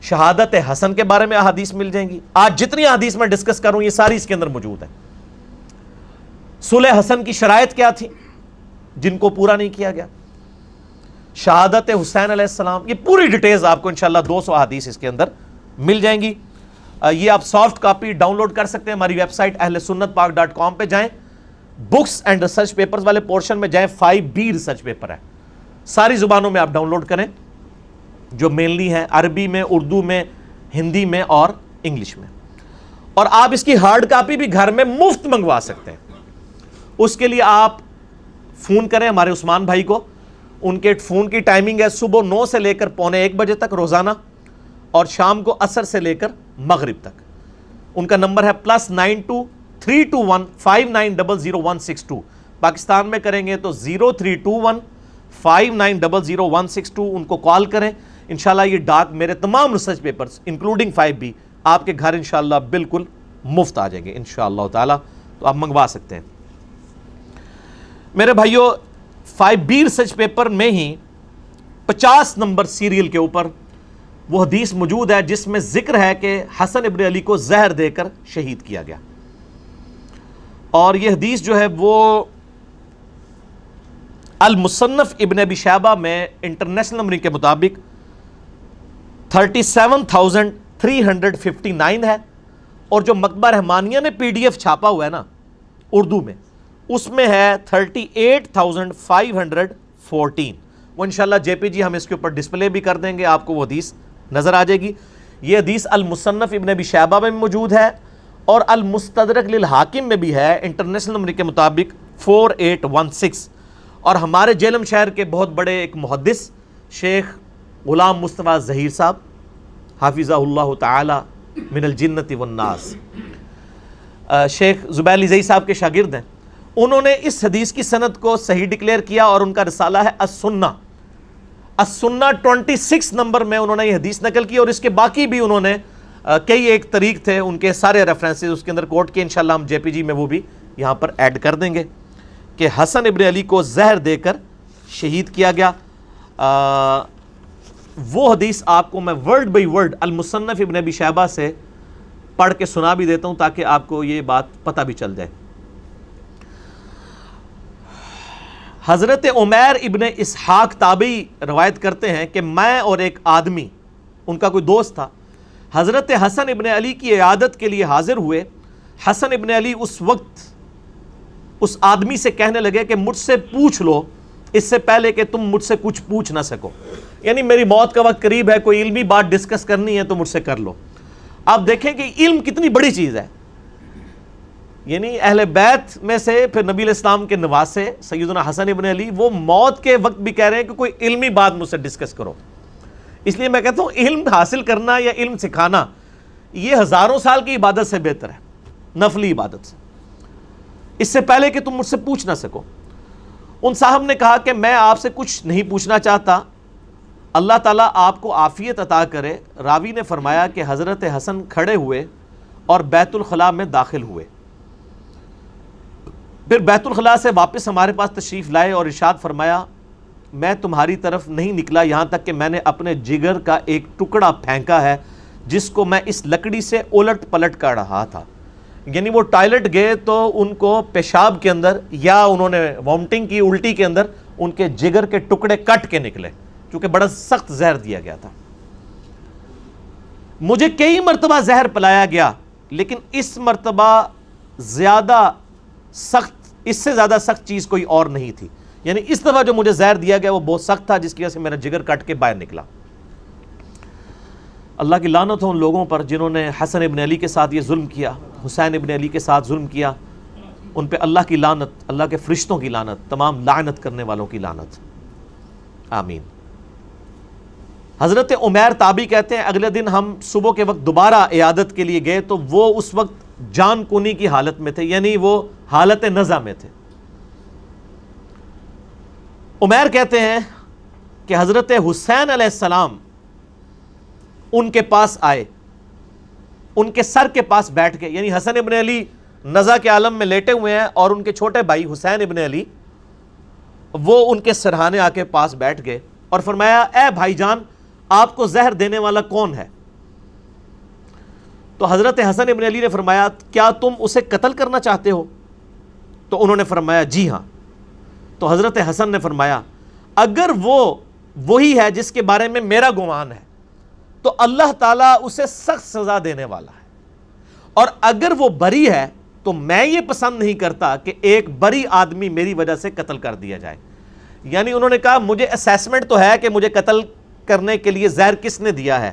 A: شہادت حسن کے بارے میں احادیث مل جائیں گی۔ آج جتنی احادیث میں ڈسکس کروں یہ ساری اس کے اندر موجود ہے۔ صلح حسن کی شرائط کیا تھی جن کو پورا نہیں کیا گیا، شہادت حسین علیہ السلام، یہ پوری ڈیٹیلز آپ کو انشاءاللہ 200 احادیث اس کے اندر مل جائیں گی۔ یہ آپ سافٹ کاپی ڈاؤن لوڈ کر سکتے ہیں ہماری ویب سائٹ ahlsunnatpak.com پہ جائیں، بکس اینڈ ریسرچ پیپرز والے پورشن میں جائیں، 5B ریسرچ پیپر ہے، ساری زبانوں میں آپ ڈاؤن لوڈ کریں جو مینلی ہیں، عربی میں، اردو میں، ہندی میں اور انگلش میں، اور آپ اس کی ہارڈ کاپی بھی گھر میں مفت منگوا سکتے ہیں۔ اس کے لیے آپ فون کریں ہمارے عثمان بھائی کو، ان کے فون کی ٹائمنگ ہے صبح 9 سے لے کر 12:45 بجے تک روزانہ، اور شام کو عصر سے لے کر مغرب تک۔ ان کا نمبر ہے +92 321 5900 پاکستان میں کریں گے تو 0321 5900 ان کو کال کریں۔ انشاءاللہ یہ ڈاک میرے تمام ریسرچ پیپرز انکلوڈنگ 5B آپ کے گھر انشاءاللہ بالکل مفت آ جائیں گے انشاءاللہ تعالی، تو آپ منگوا سکتے ہیں۔ میرے بھائیو 5B ریسرچ پیپر میں ہی 50 نمبر سیریل کے اوپر وہ حدیث موجود ہے جس میں ذکر ہے کہ حسن ابن علی کو زہر دے کر شہید کیا گیا، اور یہ حدیث جو ہے وہ المصنف ابن ابی شیبہ میں انٹرنیشنل نمبرنگ کے مطابق 37,359 ہے، اور جو مکتبہ رحمانیہ نے PDF چھاپا ہوا ہے نا اردو میں، اس میں ہے 38,514۔ وہ انشاءاللہ JPG ہم اس کے اوپر ڈسپلے بھی کر دیں گے، آپ کو وہ حدیث نظر آ جائے گی۔ یہ حدیث المصنف ابن ابی شیبہ میں موجود ہے اور المستدرک للحاکم میں بھی ہے انٹرنیشنل نمبر کے مطابق 4816۔ اور ہمارے جہلم شہر کے بہت بڑے ایک محدث شیخ غلام مصطفیٰ ظہیر صاحب حافظہ اللہ تعالی من الجنت والناس، شیخ زبیر علی ظہیر صاحب کے شاگرد ہیں، انہوں نے اس حدیث کی سند کو صحیح ڈکلیئر کیا، اور ان کا رسالہ ہے السنہ 26 نمبر میں انہوں نے یہ حدیث نقل کی، اور اس کے باقی بھی انہوں نے کئی ایک طریق تھے ان کے سارے ریفرنسز اس کے اندر کوٹ کیے، انشاءاللہ ہم JPG میں وہ بھی یہاں پر ایڈ کر دیں گے کہ حسن ابن علی کو زہر دے کر شہید کیا گیا۔ وہ حدیث آپ کو میں ورڈ بائی ورڈ المصنف ابن ابی شیبہ سے پڑھ کے سنا بھی دیتا ہوں تاکہ آپ کو یہ بات پتہ بھی چل جائے۔ حضرت عمیر ابن اسحاق تابعی روایت کرتے ہیں کہ میں اور ایک آدمی، ان کا کوئی دوست تھا، حضرت حسن ابن علی کی عیادت کے لیے حاضر ہوئے۔ حسن ابن علی اس وقت اس آدمی سے کہنے لگے کہ مجھ سے پوچھ لو اس سے پہلے کہ تم مجھ سے کچھ پوچھ نہ سکو، یعنی میری موت کا وقت قریب ہے، کوئی علمی بات ڈسکس کرنی ہے تو مجھ سے کر لو۔ آپ دیکھیں کہ علم کتنی بڑی چیز ہے، یعنی اہل بیت میں سے پھر نبی علیہ السلام کے نواسے سیدنا حسن ابن علی، وہ موت کے وقت بھی کہہ رہے ہیں کہ کوئی علمی بات مجھ سے ڈسکس کرو۔ اس لیے میں کہتا ہوں علم حاصل کرنا یا علم سکھانا یہ ہزاروں سال کی عبادت سے بہتر ہے، نفلی عبادت سے، اس سے پہلے کہ تم مجھ سے پوچھ نہ سکو۔ ان صاحب نے کہا کہ میں آپ سے کچھ نہیں پوچھنا چاہتا، اللہ تعالیٰ آپ کو عافیت عطا کرے۔ راوی نے فرمایا کہ حضرت حسن کھڑے ہوئے اور بیت الخلاء میں داخل ہوئے، پھر بیت الخلاء سے واپس ہمارے پاس تشریف لائے اور ارشاد فرمایا میں تمہاری طرف نہیں نکلا یہاں تک کہ میں نے اپنے جگر کا ایک ٹکڑا پھینکا ہے جس کو میں اس لکڑی سے الٹ پلٹ کر رہا تھا۔ یعنی وہ ٹائلٹ گئے تو ان کو پیشاب کے اندر یا انہوں نے وامٹنگ کی، الٹی کے اندر ان کے جگر کے ٹکڑے کٹ کے نکلے، چونکہ بڑا سخت زہر دیا گیا تھا۔ مجھے کئی مرتبہ زہر پلایا گیا لیکن اس مرتبہ زیادہ سخت، اس سے زیادہ سخت چیز کوئی اور نہیں تھی، یعنی اس دفعہ جو مجھے زہر دیا گیا وہ بہت سخت تھا جس کی وجہ سے میرا جگر کٹ کے باہر نکلا۔ اللہ کی لعنت ہو ان لوگوں پر جنہوں نے حسن ابن علی کے ساتھ یہ ظلم کیا، حسین ابن علی کے ساتھ ظلم کیا، ان پہ اللہ کی لعنت، اللہ کے فرشتوں کی لعنت، تمام لعنت کرنے والوں کی لعنت، آمین۔ حضرت عمیر تابعی کہتے ہیں اگلے دن ہم صبح کے وقت دوبارہ عیادت کے لیے گئے تو وہ اس وقت جان کنی کی حالت میں تھے، یعنی وہ حالت نزع میں تھے۔ عمیر کہتے ہیں کہ حضرت حسین علیہ السلام ان کے پاس آئے، ان کے سر کے پاس بیٹھ گئے، یعنی حسن ابن علی نزع کے عالم میں لیٹے ہوئے ہیں اور ان کے چھوٹے بھائی حسین ابن علی وہ ان کے سرہانے آ کے پاس بیٹھ گئے اور فرمایا اے بھائی جان آپ کو زہر دینے والا کون ہے؟ تو حضرت حسن ابن علی نے فرمایا کیا تم اسے قتل کرنا چاہتے ہو؟ تو انہوں نے فرمایا جی ہاں۔ تو حضرت حسن نے فرمایا اگر وہ وہی ہے جس کے بارے میں میرا گمان ہے تو اللہ تعالیٰ اسے سخت سزا دینے والا ہے، اور اگر وہ بری ہے تو میں یہ پسند نہیں کرتا کہ ایک بری آدمی میری وجہ سے قتل کر دیا جائے۔ یعنی انہوں نے کہا مجھے اسیسمنٹ تو ہے کہ مجھے قتل کرنے کے لیے زہر کس نے دیا ہے،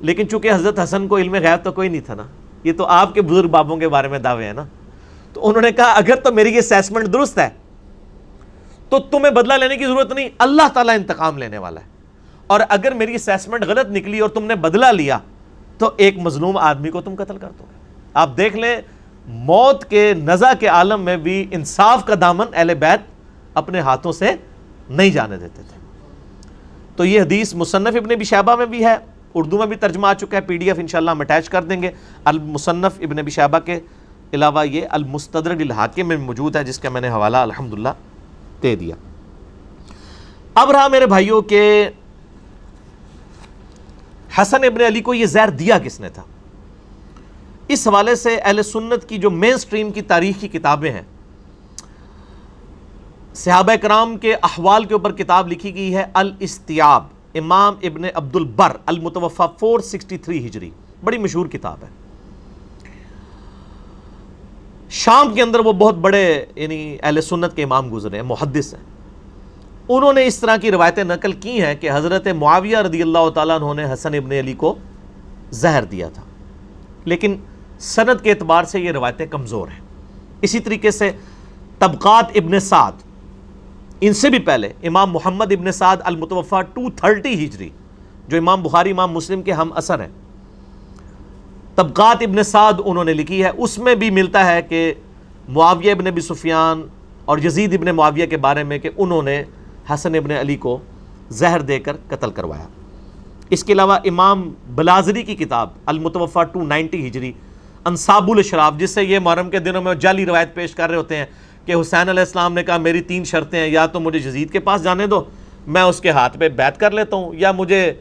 A: لیکن چونکہ حضرت حسن کو علم غیب تو کوئی نہیں تھا نا، یہ تو آپ کے بزرگ بابوں کے بارے میں دعوے ہیں نا، تو انہوں نے کہا اگر تو میری یہ اسیسمنٹ درست ہے تو تمہیں بدلہ لینے کی ضرورت نہیں، اللہ تعالیٰ انتقام لینے والا ہے، اور اگر میری اسیسمنٹ غلط نکلی اور تم نے بدلہ لیا تو ایک مظلوم آدمی کو تم قتل کر دو گے۔ آپ دیکھ لیں موت کے نزع کے عالم میں بھی انصاف کا دامن اہل بیت اپنے ہاتھوں سے نہیں جانے دیتے تھے۔ تو یہ حدیث مصنف ابن ابی شیبہ میں بھی ہے، اردو میں بھی ترجمہ آ چکا ہے، PDF انشاءاللہ ہم اٹیچ کر دیں گے۔ المصنف ابن ابی شیبہ کے علاوہ یہ المستدرک للحاکم میں موجود ہے جس کا میں نے حوالہ الحمدللہ دے دیا۔ اب رہا میرے بھائیوں کہ حسن ابن علی کو یہ زہر دیا کس نے تھا؟ اس حوالے سے اہل سنت کی جو مین سٹریم کی تاریخ کی کتابیں ہیں صحابہ کرام کے احوال کے اوپر کتاب لکھی گئی ہے الاستیاب، امام ابن عبد البر، المتوفی 463 ہجری، بڑی مشہور کتاب ہے۔ شام کے اندر وہ بہت بڑے یعنی اہل سنت کے امام گزرے ہیں، محدث ہیں۔ انہوں نے اس طرح کی روایتیں نقل کی ہیں کہ حضرت معاویہ رضی اللہ تعالیٰ عنہ نے حسن ابن علی کو زہر دیا تھا، لیکن سند کے اعتبار سے یہ روایتیں کمزور ہیں۔ اسی طریقے سے طبقات ابن سعد، ان سے بھی پہلے امام محمد ابن سعد المتوفی 230 ہجری، جو امام بخاری امام مسلم کے ہم اثر ہیں، طبقات ابن سعد انہوں نے لکھی ہے، اس میں بھی ملتا ہے کہ معاویہ ابن ابی سفیان اور یزید ابن معاویہ کے بارے میں کہ انہوں نے حسن ابن علی کو زہر دے کر قتل کروایا۔ اس کے علاوہ امام بلازری کی کتاب المتوفی 290 ہجری، انصاب الاشراف، جس سے یہ محرم کے دنوں میں جعلی روایت پیش کر رہے ہوتے ہیں کہ حسین علیہ السلام نے کہا میری 3 شرطیں ہیں، یا تو مجھے یزید کے پاس جانے دو، میں اس کے ہاتھ پہ بیعت کر لیتا ہوں، یا مجھے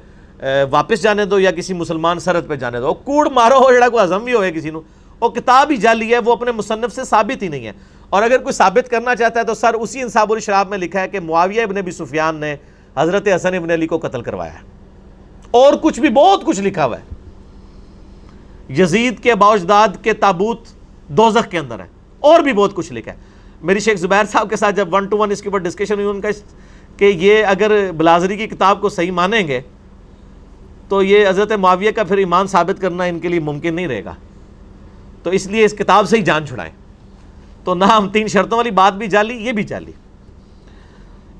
A: واپس جانے دو، یا کسی مسلمان سرحد پہ جانے دو۔ کوڑ مارو ہو جڑا کوئی ہضم بھی ہوئے کسی نو، وہ کتاب ہی جعلی ہے، وہ اپنے مصنف سے ثابت ہی نہیں ہے۔ اور اگر کوئی ثابت کرنا چاہتا ہے تو سر اسی انصاب الاشراف میں لکھا ہے کہ معاویہ ابن ابی سفیان نے حضرت حسن ابن علی کو قتل کروایا ہے، اور کچھ بھی بہت کچھ لکھا ہوا ہے۔ یزید کے باوجداد کے تابوت دوزخ کے اندر ہے، اور بھی بہت کچھ لکھا ہے۔ میری شیخ زبیر صاحب کے ساتھ جب 1 to 1 اس کے اوپر ڈسکشن ہوئی، ان کا کہ یہ اگر بلازری کی کتاب کو صحیح مانیں گے تو یہ حضرت معاویہ کا پھر ایمان ثابت کرنا ان کے لیے ممکن نہیں رہے گا، تو اس لیے اس کتاب سے ہی جان چھڑائیں۔ تو نہ ہم 3 شرطوں والی بات بھی جعلی، یہ بھی جعلی۔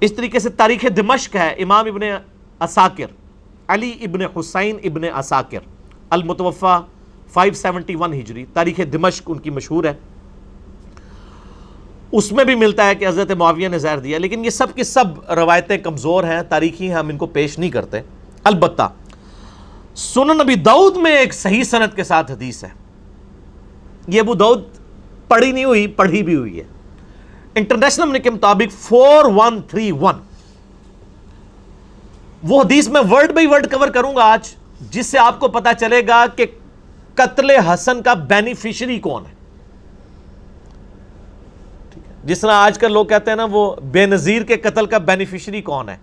A: اس طریقے سے تاریخ دمشق ہے، امام ابن عساکر، علی ابن حسین ابن عساکر، المتوفی 571 ہجری، تاریخ دمشق ان کی مشہور ہے۔ اس میں بھی ملتا ہے کہ حضرت معاویہ نے زہر دیا، لیکن یہ سب کی سب روایتیں کمزور ہیں، تاریخی ہیں، ہم ان کو پیش نہیں کرتے۔ البتہ سنن ابی داؤد میں ایک صحیح سند کے ساتھ حدیث ہے، یہ ابو داؤد پڑھی نہیں ہوئی، پڑھی بھی ہوئی ہے۔ انٹرنیشنل نمبر کے مطابق 4131، وہ حدیث میں ورڈ بائی ورڈ کور کروں گا آج، جس سے آپ کو پتا چلے گا کہ قتل حسن کا بینیفیشری کون ہے۔ جس طرح آج کل لوگ کہتے ہیں نا وہ بے نظیر کے قتل کا بینیفیشری کون ہے،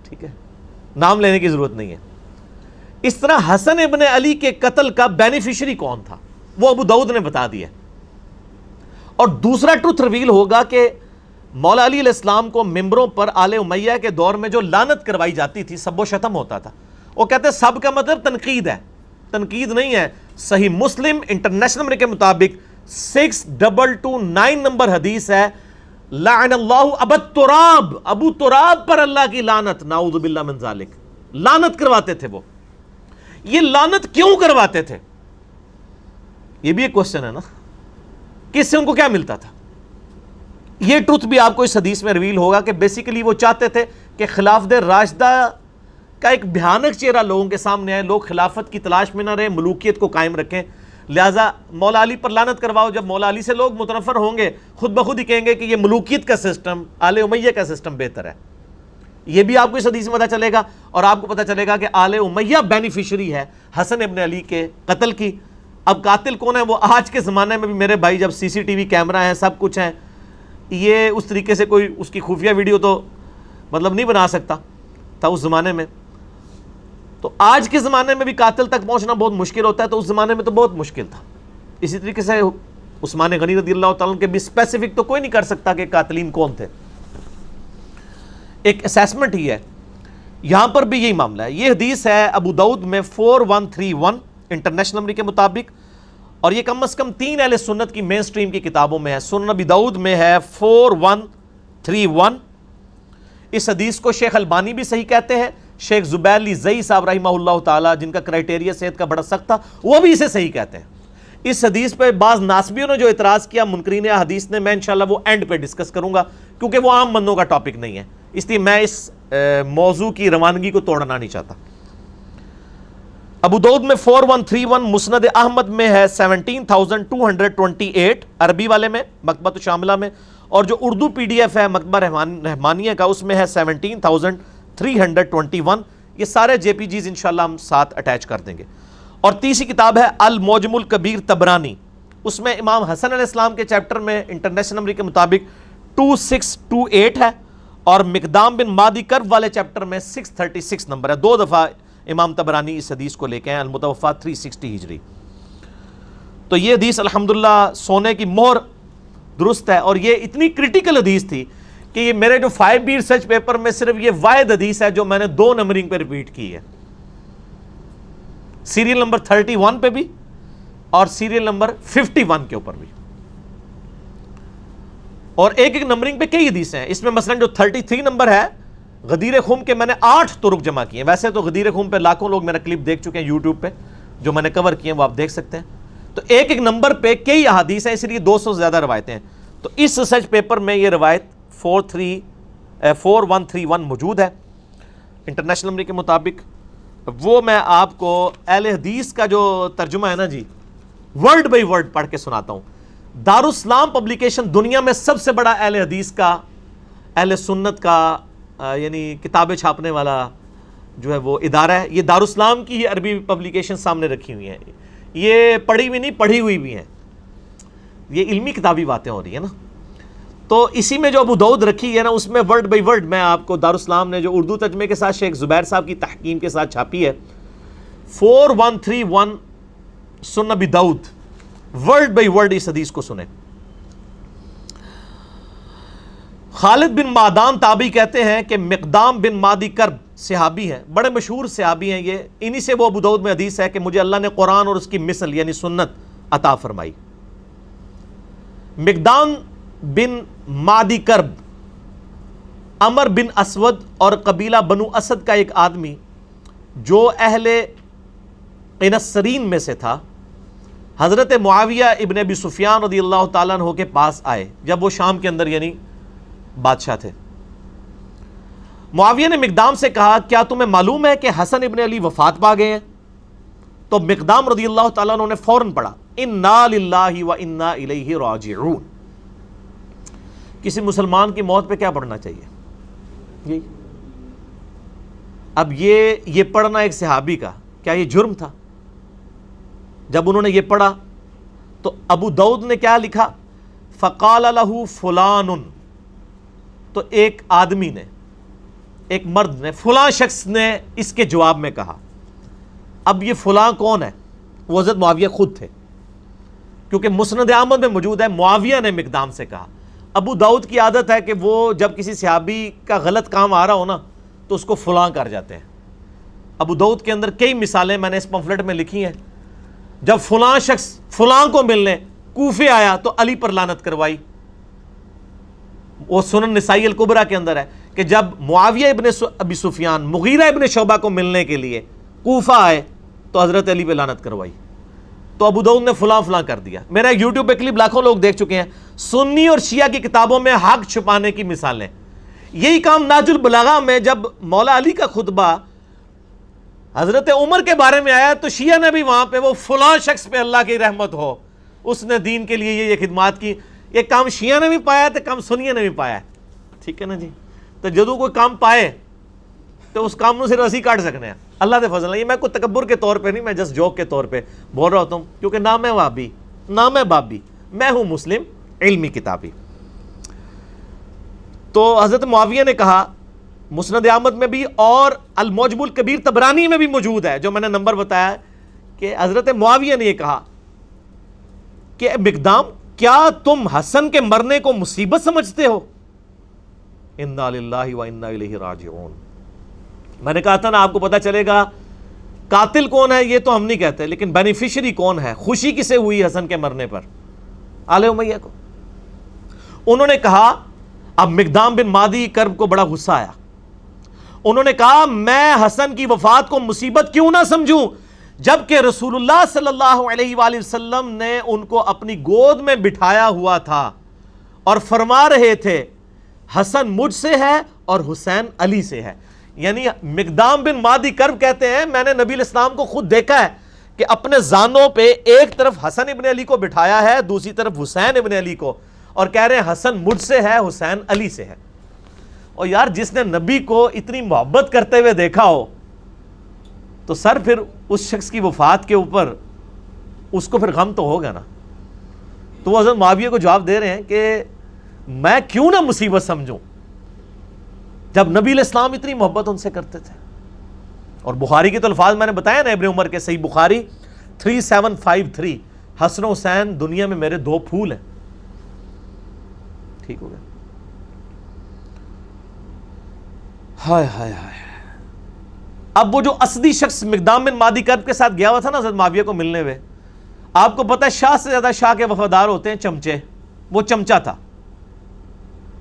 A: ٹھیک ہے، نام لینے کی ضرورت نہیں ہے۔ اس طرح حسن ابن علی کے قتل کا بینیفیشری کون تھا وہ ابو داؤد نے بتا دیا۔ اور دوسرا ٹروتھ ریویل ہوگا کہ مولا علی علیہ السلام کو ممبروں پر آل امیہ کے دور میں جو لعنت کروائی جاتی تھی، سب و شتم ہوتا تھا، وہ کہتے ہیں سب کا مطلب تنقید ہے، تنقید نہیں ہے۔ صحیح مسلم انٹرنیشنل نمبر کے مطابق 6229 نمبر حدیث ہے، لعن اللہ ابا تراب، ابو تراب پر اللہ کی لعنت، نعوذ باللہ من ذالک، لعنت کرواتے تھے وہ۔ یہ لعنت کیوں کرواتے تھے؟ یہ بھی ایک کوسچن ہے نا، کہ اس سے ان کو کیا ملتا تھا؟ یہ ٹروتھ بھی آپ کو اس حدیث میں ریویل ہوگا کہ بیسیکلی وہ چاہتے تھے کہ خلافت راشدہ کا ایک بھیانک چہرہ لوگوں کے سامنے آئے، لوگ خلافت کی تلاش میں نہ رہے، ملوکیت کو قائم رکھیں، لہٰذا مولا علی پر لعنت کرواؤ۔ جب مولا علی سے لوگ متنفر ہوں گے، خود بخود ہی کہیں گے کہ یہ ملوکیت کا سسٹم، آل امیہ کا سسٹم بہتر ہے۔ یہ بھی آپ کو اس حدیث میں پتہ چلے گا، اور آپ کو پتہ چلے گا کہ آل امیہ بینیفیشری ہے حسن ابن علی کے قتل کی۔ اب قاتل کون ہے؟ وہ آج کے زمانے میں بھی میرے بھائی جب CCTV کیمرہ ہیں، سب کچھ ہیں، یہ اس طریقے سے کوئی اس کی خفیہ ویڈیو تو مطلب نہیں بنا سکتا تھا اس زمانے میں، تو آج کے زمانے میں بھی قاتل تک پہنچنا بہت مشکل ہوتا ہے، تو اس زمانے میں تو بہت مشکل تھا۔ اسی طریقے سے عثمان غنی رضی اللہ تعالیٰ عنہ کے بھی اسپیسیفک تو کوئی نہیں کر سکتا کہ قاتلین کون تھے، ایک اسیسمنٹ ہی ہے۔ یہاں پر بھی یہی معاملہ ہے۔ یہ حدیث ہے ابو داؤد میں 4131 انٹرنیشنل نمبر کے مطابق، اور یہ کم از کم 3 اہل سنت کی مین سٹریم کی کتابوں میں ہے۔ سنن ابی داؤد میں ہے 4131۔ اس حدیث کو شیخ البانی بھی صحیح کہتے ہیں، شیخ زبیر علی زئی صاحب رحمہ اللہ تعالی، جن کا کرائٹیریا صحت کا بڑا سخت تھا، وہ بھی اسے صحیح کہتے ہیں۔ اس حدیث پہ بعض ناسبیوں نے جو اعتراض کیا منکرین حدیث نے، میں انشاءاللہ وہ اینڈ پہ ڈسکس کروں گا، کیونکہ وہ عام بندوں کا ٹاپک نہیں ہے، اس لیے میں اس موضوع کی روانگی کو توڑنا نہیں چاہتا۔ ابو داؤد میں 4131، مسند احمد میں ہے 17228 عربی والے میں، مکتبۃ شاملہ میں، اور جو اردو PDF ہے مکتبہ رحمانیہ کا، اس میں ہے 17321۔ یہ سارے JPGs انشاءاللہ ہم ساتھ اٹیچ کر دیں گے۔ اور تیسری کتاب ہے المعجم الکبیر طبرانی، اس میں امام حسن علیہ السلام کے چیپٹر میں انٹرنیشنل نمبر کے مطابق 2628 ہے اور مقدام بن مادی کرب والے چیپٹر میں 636 نمبر ہے. 2 دفعہ امام طبرانی اس حدیث کو لے کے ہیں, المتوفا 360 ہجری. تو یہ حدیث الحمدللہ سونے کی مہر درست ہے, اور یہ اتنی کرٹیکل حدیث تھی کہ یہ میرے جو 5B ریسرچ پیپر میں صرف یہ واحد حدیث ہے جو میں نے 2 نمبرنگ پہ ریپیٹ کی ہے, سیریل نمبر 31 پہ بھی اور سیریل نمبر 51 کے اوپر بھی, اور ایک ایک نمبرنگ پہ کئی حدیثیں ہیں. اس میں مثلا جو 33 نمبر ہے غدیر خم کے میں نے 8 طرق جمع کیے ہیں. ویسے تو غدیر خم پہ لاکھوں لوگ میرا کلپ دیکھ چکے ہیں یوٹیوب پہ, جو میں نے کور کیے ہیں وہ آپ دیکھ سکتے ہیں. تو ایک ایک نمبر پہ کئی احادیث ہیں, اس لیے 200 سے زیادہ روایتیں ہیں. تو اس ریسرچ پیپر میں یہ روایت 4131 موجود ہے انٹرنیشنل نمبر کے مطابق. وہ میں آپ کو اہل حدیث کا جو ترجمہ ہے نا جی, ورڈ بائی ورڈ پڑھ کے سناتا ہوں. دارالاسلام پبلیکیشن دنیا میں سب سے بڑا اہل حدیث کا, اہل سنت کا یعنی کتابیں چھاپنے والا جو ہے وہ ادارہ ہے. یہ دارالاسلام کی عربی پبلیکیشن سامنے رکھی ہوئی ہیں, یہ پڑھی ہوئی نہیں پڑھی ہوئی بھی ہیں, یہ علمی کتابی باتیں ہو رہی ہیں نا. تو اسی میں جو ابو داؤد رکھی ہے نا, اس میں ورڈ بائی ورڈ میں آپ کو دارالاسلام نے جو اردو ترجمے کے ساتھ شیخ زبیر صاحب کی تحقیم کے ساتھ چھاپی ہے, 4131 سنن ابی داؤد, ورڈ بائی ورڈ اس حدیث کو سنیں. خالد بن معدان تابعی کہتے ہیں کہ مقدام بن مادی کرب صحابی ہیں, بڑے مشہور صحابی ہیں یہ. انہی سے وہ ابو داؤد میں حدیث ہے کہ مجھے اللہ نے قرآن اور اس کی مثل یعنی سنت عطا فرمائی. مقدام بن مادی کرب عمر بن اسود اور قبیلہ بنو اسد کا ایک آدمی جو اہل قنسرین میں سے تھا, حضرت معاویہ ابن ابی سفیان رضی اللہ تعالیٰ عنہ کے پاس آئے جب وہ شام کے اندر یعنی بادشاہ تھے. معاویہ نے مقدام سے کہا کیا تمہیں معلوم ہے کہ حسن ابن علی وفات پا گئے ہیں؟ تو مقدام رضی اللہ تعالیٰ عنہ نے فوراً پڑھا انا للہ و انا الیہ راجعون. کسی مسلمان کی موت پہ کیا پڑھنا چاہیے؟ اب یہ پڑھنا ایک صحابی کا کیا یہ جرم تھا؟ جب انہوں نے یہ پڑھا تو ابو داؤد نے کیا لکھا, فقال لہ فلان, تو ایک آدمی نے, ایک مرد نے, فلاں شخص نے اس کے جواب میں کہا. اب یہ فلاں کون ہے؟ وہ حضرت معاویہ خود تھے, کیونکہ مسند احمد میں موجود ہے معاویہ نے مقدام سے کہا. ابو داؤد کی عادت ہے کہ وہ جب کسی صحابی کا غلط کام آ رہا ہو نا تو اس کو فلاں کر جاتے ہیں. ابو داؤد کے اندر کئی مثالیں میں نے اس پمفلٹ میں لکھی ہیں. جب فلاں شخص فلاں کو ملنے کوفے آیا تو علی پر لعنت کروائی. وہ سنن نسائی الکبریٰ کے اندر ہے کہ جب معاویہ ابن ابی سفیان مغیرہ ابن شعبہ کو ملنے کے لیے کوفہ آئے تو حضرت علی پہ لعنت کروائی. تو ابو داؤد نے فلاں فلاں کر دیا. میرا یوٹیوب پہ کلپ لاکھوں لوگ دیکھ چکے ہیں. سنی اور شیعہ کی کتابوں میں حق چھپانے کی مثالیں. یہی کام ناج البلاغہ میں جب مولا علی کا خطبہ حضرت عمر کے بارے میں آیا تو شیعہ نے بھی وہاں پہ وہ فلاں شخص پہ اللہ کی رحمت ہو, اس نے دین کے لیے یہ خدمات کی. یہ کام شیعہ نے بھی پایا تو کام سنیہ نے بھی پایا. ٹھیک ہے نا جی. تو جدو کوئی کام پائے تو اس کام سے رسی کاٹ سکنے ہیں. اللہ دے فضل. یہ میں کوئی تکبر کے طور پہ نہیں, میں جسٹ جوک کے طور پہ بول رہا ہوتا ہوں, کیونکہ نہ میں وہابی نہ میں بابی, میں ہوں مسلم علمی کتابی. تو حضرت معاویہ نے کہا, مسند احمد میں بھی اور المعجم الکبیر طبرانی میں بھی موجود ہے جو میں نے نمبر بتایا, کہ حضرت معاویہ نے یہ کہا کہ مقدام کیا تم حسن کے مرنے کو مصیبت سمجھتے ہو؟ انا للہ و انا الیہ راجعون. میں نے کہا تھا نا آپ کو پتا چلے گا قاتل کون ہے یہ تو ہم نہیں کہتے, لیکن بینیفیشری کون ہے, خوشی کسے ہوئی حسن کے مرنے پر؟ آل امیہ کو. انہوں نے کہا, اب مقدام بن مادی کرب کو بڑا غصہ آیا. انہوں نے کہا میں حسن کی وفات کو مصیبت کیوں نہ سمجھوں جبکہ رسول اللہ صلی اللہ علیہ وآلہ وسلم نے ان کو اپنی گود میں بٹھایا ہوا تھا اور فرما رہے تھے حسن مجھ سے ہے اور حسین علی سے ہے. یعنی مقدام بن مادی کرب کہتے ہیں میں نے نبی الاسلام کو خود دیکھا ہے کہ اپنے زانوں پہ ایک طرف حسن ابن علی کو بٹھایا ہے, دوسری طرف حسین ابن علی کو, اور کہہ رہے ہیں حسن مجھ سے ہے حسین علی سے ہے. اور یار جس نے نبی کو اتنی محبت کرتے ہوئے دیکھا ہو تو سر پھر اس شخص کی وفات کے اوپر اس کو پھر غم تو ہوگا نا. تو وہ حضرت معاویہ کو جواب دے رہے ہیں کہ میں کیوں نہ مصیبت سمجھوں جب نبی علیہ السلام اتنی محبت ان سے کرتے تھے. اور بخاری کے تو الفاظ میں نے بتایا نا ابن عمر کے, صحیح بخاری 3753, حسن و حسین دنیا میں میرے 2 پھول ہیں. ٹھیک ہو گیا. ہائے ہائے ہائے. اب وہ جو اسدی شخص مقدام بن مادی کرب کے ساتھ گیا ہوا تھا نا حضرت معاویہ کو ملنے ہوئے, آپ کو پتہ ہے شاہ سے زیادہ شاہ کے وفادار ہوتے ہیں چمچے. وہ چمچا تھا.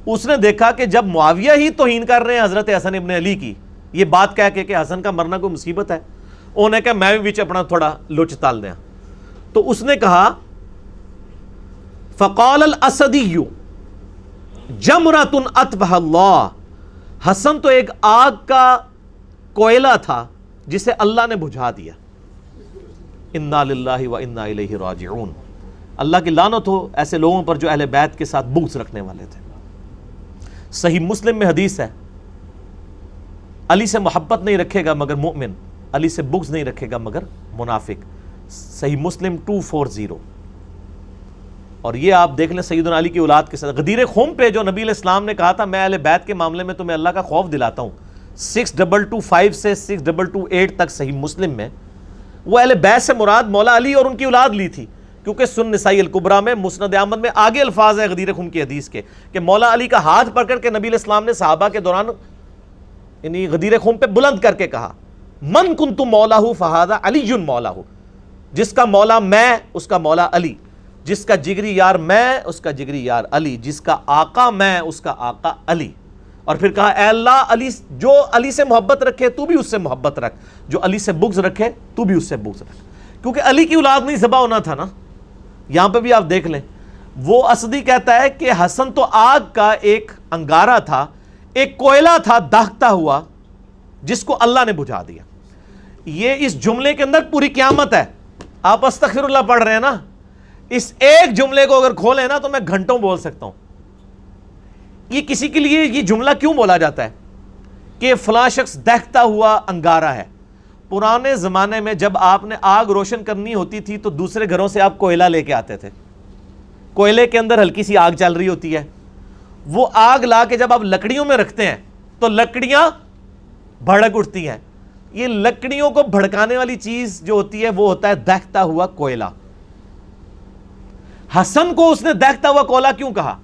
A: اس نے دیکھا کہ جب معاویہ ہی توہین کر رہے ہیں حضرت حسن ابن علی کی, یہ بات کہہ کے کہ حسن کا مرنا کوئی مصیبت ہے, انہوں نے کہا میں بھی بیچ اپنا تھوڑا لچ تال دیا. تو اس نے کہا فقال الاسدی جمرۃ اطفأ اللہ, حسن تو ایک آگ کا کوئلہ تھا جسے اللہ نے بجھا دیا. انا للہ و انا الیہ راجعون. اللہ کی لعنت ہو ایسے لوگوں پر جو اہل بیت کے ساتھ بغض رکھنے والے تھے. صحیح مسلم میں حدیث ہے, علی سے محبت نہیں رکھے گا مگر مومن, علی سے بغض نہیں رکھے گا مگر منافق. صحیح مسلم 240. اور یہ آپ دیکھ لیں سیدنا علی کی اولاد کے ساتھ غدیر خم پہ جو نبی علیہ السلام نے کہا تھا میں اہل بیت کے معاملے میں تمہیں اللہ کا خوف دلاتا ہوں, 6225 سے 6228 تک صحیح مسلم میں, وہ اہل بیت سے مراد مولا علی اور ان کی اولاد لی تھی. کیونکہ سن نسائی الکبریٰ میں مسند احمد میں آگے الفاظ ہے غدیر خم کی حدیث کے کہ مولا علی کا ہاتھ پکڑ کے نبی علیہ السلام نے صحابہ کے دوران یعنی غدیر خم پہ بلند کر کے کہا من کنت مولا فہذا علی مولا, جس کا مولا میں اس کا مولا علی, جس کا جگری یار میں اس کا جگری یار علی, جس کا آقا میں اس کا آقا علی. اور پھر کہا اے اللہ علی جو علی سے محبت رکھے تو بھی اس سے محبت رکھ, جو علی سے بغض رکھے تو بھی اس سے بغض رکھ. کیونکہ علی کی اولاد نہیں ذبح ہونا تھا نا. یہاں پہ بھی آپ دیکھ لیں, وہ اسدی کہتا ہے کہ حسن تو آگ کا ایک انگارہ تھا, ایک کوئلہ تھا داغتا ہوا جس کو اللہ نے بجھا دیا. یہ اس جملے کے اندر پوری قیامت ہے. آپ استغفر اللہ پڑھ رہے ہیں نا, اس ایک جملے کو اگر کھولیں نا تو میں گھنٹوں بول سکتا ہوں. یہ کسی کے لیے یہ جملہ کیوں بولا جاتا ہے کہ فلاں شخص دہتا ہوا انگارہ ہے. پرانے زمانے میں جب آپ نے آگ روشن کرنی ہوتی تھی تو دوسرے گھروں سے آپ کوئلہ لے کے آتے تھے. کوئلے کے اندر ہلکی سی آگ چل رہی ہوتی ہے, وہ آگ لا کے جب آپ لکڑیوں میں رکھتے ہیں تو لکڑیاں بھڑک اٹھتی ہیں. یہ لکڑیوں کو بھڑکانے والی چیز جو ہوتی ہے وہ ہوتا ہے دہتا ہوا کوئلہ. حسن کو اس نے دہتا ہوا کوئلہ کیوں کہا؟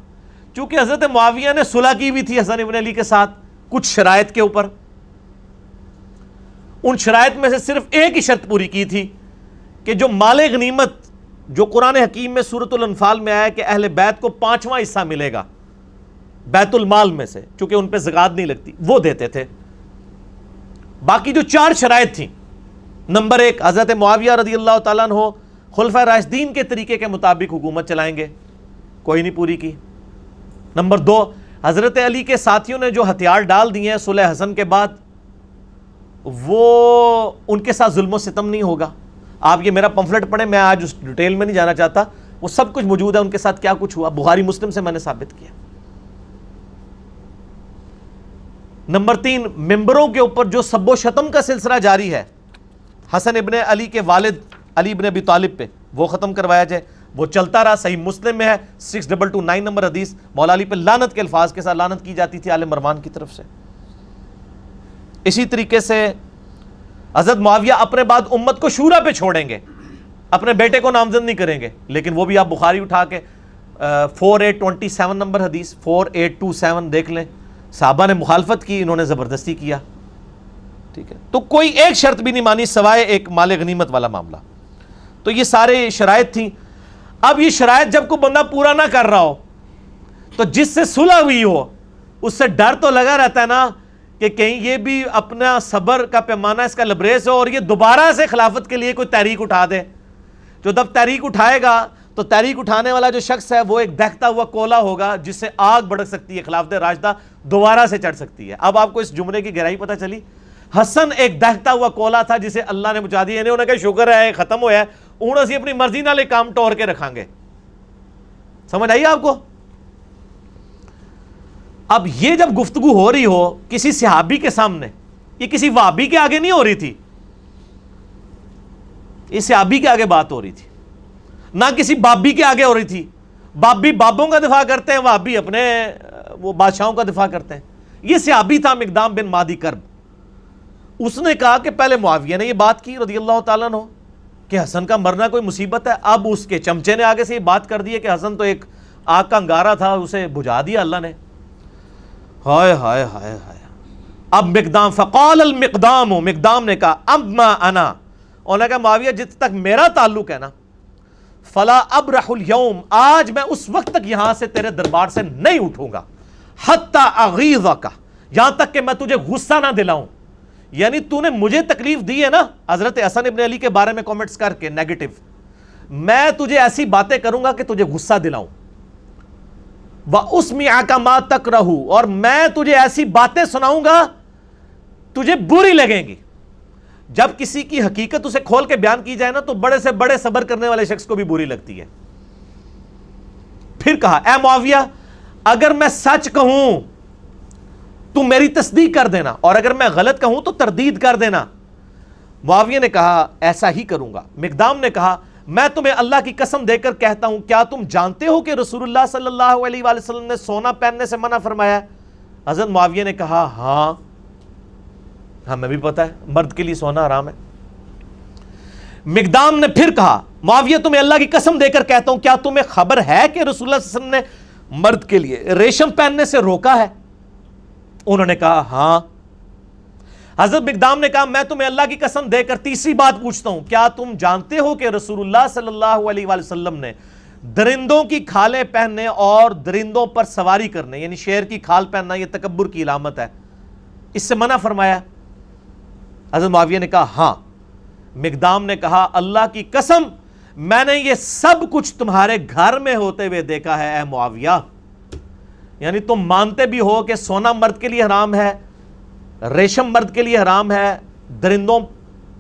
A: چونکہ حضرت معاویہ نے صلح کی بھی تھی حسن ابن علی کے ساتھ کچھ شرائط کے اوپر. ان شرائط میں سے صرف ایک ہی شرط پوری کی تھی کہ جو مال غنیمت جو قرآن حکیم میں سورۃ الانفال میں آیا کہ اہل بیت کو 5واں حصہ ملے گا بیت المال میں سے, چونکہ ان پہ زکوٰۃ نہیں لگتی, وہ دیتے تھے. باقی جو 4 شرائط تھیں, نمبر 1 حضرت معاویہ رضی اللہ تعالیٰ عنہ خلفائے راشدین کے طریقے کے مطابق حکومت چلائیں گے, کوئی نہیں پوری کی. نمبر 2 حضرت علی کے ساتھیوں نے جو ہتھیار ڈال دیے ہیں صلح حسن کے بعد, وہ ان کے ساتھ ظلم و ستم نہیں ہوگا. آپ یہ میرا پمفلٹ پڑھیں, میں آج اس ڈیٹیل میں نہیں جانا چاہتا, وہ سب کچھ موجود ہے ان کے ساتھ کیا کچھ ہوا, بخاری مسلم سے میں نے ثابت کیا. نمبر 3 ممبروں کے اوپر جو سب و شتم کا سلسلہ جاری ہے حسن ابن علی کے والد علی ابن ابی طالب پہ, وہ ختم کروایا جائے. وہ چلتا رہا, صحیح مسلم میں ہے 6229 نمبر حدیث, مولا علی پہ لعنت کے الفاظ کے ساتھ لعنت کی جاتی تھی آل مروان کی طرف سے. اسی طریقے سے حضرت معاویہ اپنے بعد امت کو شورا پہ چھوڑیں گے, اپنے بیٹے کو نامزد نہیں کریں گے. لیکن وہ بھی آپ بخاری اٹھا کے 4827 نمبر حدیث 4827 دیکھ لیں, صحابہ نے مخالفت کی, انہوں نے زبردستی کیا. ٹھیک ہے, تو کوئی ایک شرط بھی نہیں مانی سوائے ایک مال غنیمت والا معاملہ. تو یہ سارے شرائط تھیں. اب یہ شرائط جب کوئی بندہ پورا نہ کر رہا ہو تو جس سے صلح ہوئی ہو اس سے ڈر تو لگا رہتا ہے نا کہ کہیں یہ بھی اپنا صبر کا پیمانہ اس کا لبریز ہو اور یہ دوبارہ سے خلافت کے لیے کوئی تحریک اٹھا دے. جو جب تحریک اٹھائے گا تو تحریک اٹھانے والا جو شخص ہے وہ ایک دہتا ہوا کولا ہوگا جس سے آگ بھڑک سکتی ہے, خلافت راشدہ دوبارہ سے چڑھ سکتی ہے. اب آپ کو اس جملے کی گہرائی پتہ چلی. حسن ایک دہتا ہوا کولا تھا جسے اللہ نے بجھا دیا. انہوں نے کہا شکر ہے ختم ہوا ہے, انہوں سے اپنی مرضی نہ لے کام ٹور کے رکھیں گے. سمجھ آئیے آپ کو؟ اب یہ جب گفتگو ہو رہی ہو کسی صحابی کے سامنے, یہ کسی وہابی کے آگے نہیں ہو رہی تھی, یہ صحابی کے آگے بات ہو رہی تھی, نہ کسی بابی کے آگے ہو رہی تھی. بابی بابوں کا دفاع کرتے ہیں، وہابی اپنے وہ بادشاہوں کا دفاع کرتے ہیں۔ یہ صحابی تھا مقدام بن مادی کرب، اس نے کہا کہ پہلے معاویہ نے یہ بات کی رضی اللہ تعالیٰ عنہ کہ حسن کا مرنا کوئی مصیبت ہے، اب اس کے چمچے نے آگے سے یہ بات کر دی ہے کہ حسن تو ایک آگ کا انگارہ تھا، اسے بجھا دیا اللہ نے۔ ہائے ہائے ہائے ہائے۔ اب مقدام فقال المقدام، مقدام نے کہا اما انا، انہوں نے کہا معاویہ جت تک میرا تعلق ہے نا، فلا ابرح اليوم، آج میں اس وقت تک یہاں سے تیرے دربار سے نہیں اٹھوں گا، حتی اغیظک، یہاں تک کہ میں تجھے غصہ نہ دلاؤں۔ یعنی تو نے مجھے تکلیف دی ہے نا حضرت حسن ابن علی کے بارے میں کومنٹس کر کے نیگیٹو، میں تجھے ایسی باتیں کروں گا کہ تجھے غصہ دلاؤں۔ وَأُسْمِعَكَ مَا تَكْرَهُ، اور میں تجھے ایسی باتیں سناؤں گا تجھے بری لگیں گی۔ جب کسی کی حقیقت اسے کھول کے بیان کی جائے نا تو بڑے سے بڑے صبر کرنے والے شخص کو بھی بری لگتی ہے۔ پھر کہا اے معاویہ اگر میں سچ کہوں تو میری تصدیق کر دینا، اور اگر میں غلط کہوں تو تردید کر دینا۔ معاویہ نے کہا ایسا ہی کروں گا۔ مقدام نے کہا میں تمہیں اللہ کی قسم دے کر کہتا ہوں، کیا تم جانتے ہو کہ رسول اللہ صلی اللہ علیہ وآلہ وسلم نے سونا پہننے سے منع فرمایا ہے؟ حضرت معاویہ نے کہا ہاں ہمیں بھی پتا ہے مرد کے لیے سونا حرام ہے۔ مقدام نے پھر کہا معاویہ تمہیں اللہ کی قسم دے کر کہتا ہوں، کیا تمہیں خبر ہے کہ رسول اللہ صلی اللہ علیہ وسلم نے مرد کے لیے ریشم پہننے سے روکا ہے؟ انہوں نے کہا ہاں۔ حضرت مقدام نے کہا میں تمہیں اللہ کی قسم دے کر تیسری بات پوچھتا ہوں، کیا تم جانتے ہو کہ رسول اللہ صلی اللہ علیہ وآلہ وسلم نے درندوں کی کھالیں پہننے اور درندوں پر سواری کرنے، یعنی شیر کی کھال پہننا یہ تکبر کی علامت ہے، اس سے منع فرمایا؟ حضرت معاویہ نے کہا ہاں۔ مقدام نے کہا اللہ کی قسم میں نے یہ سب کچھ تمہارے گھر میں ہوتے ہوئے دیکھا ہے اے معاویہ، یعنی تم مانتے بھی ہو کہ سونا مرد کے لیے حرام ہے، ریشم مرد کے لیے حرام ہے، درندوں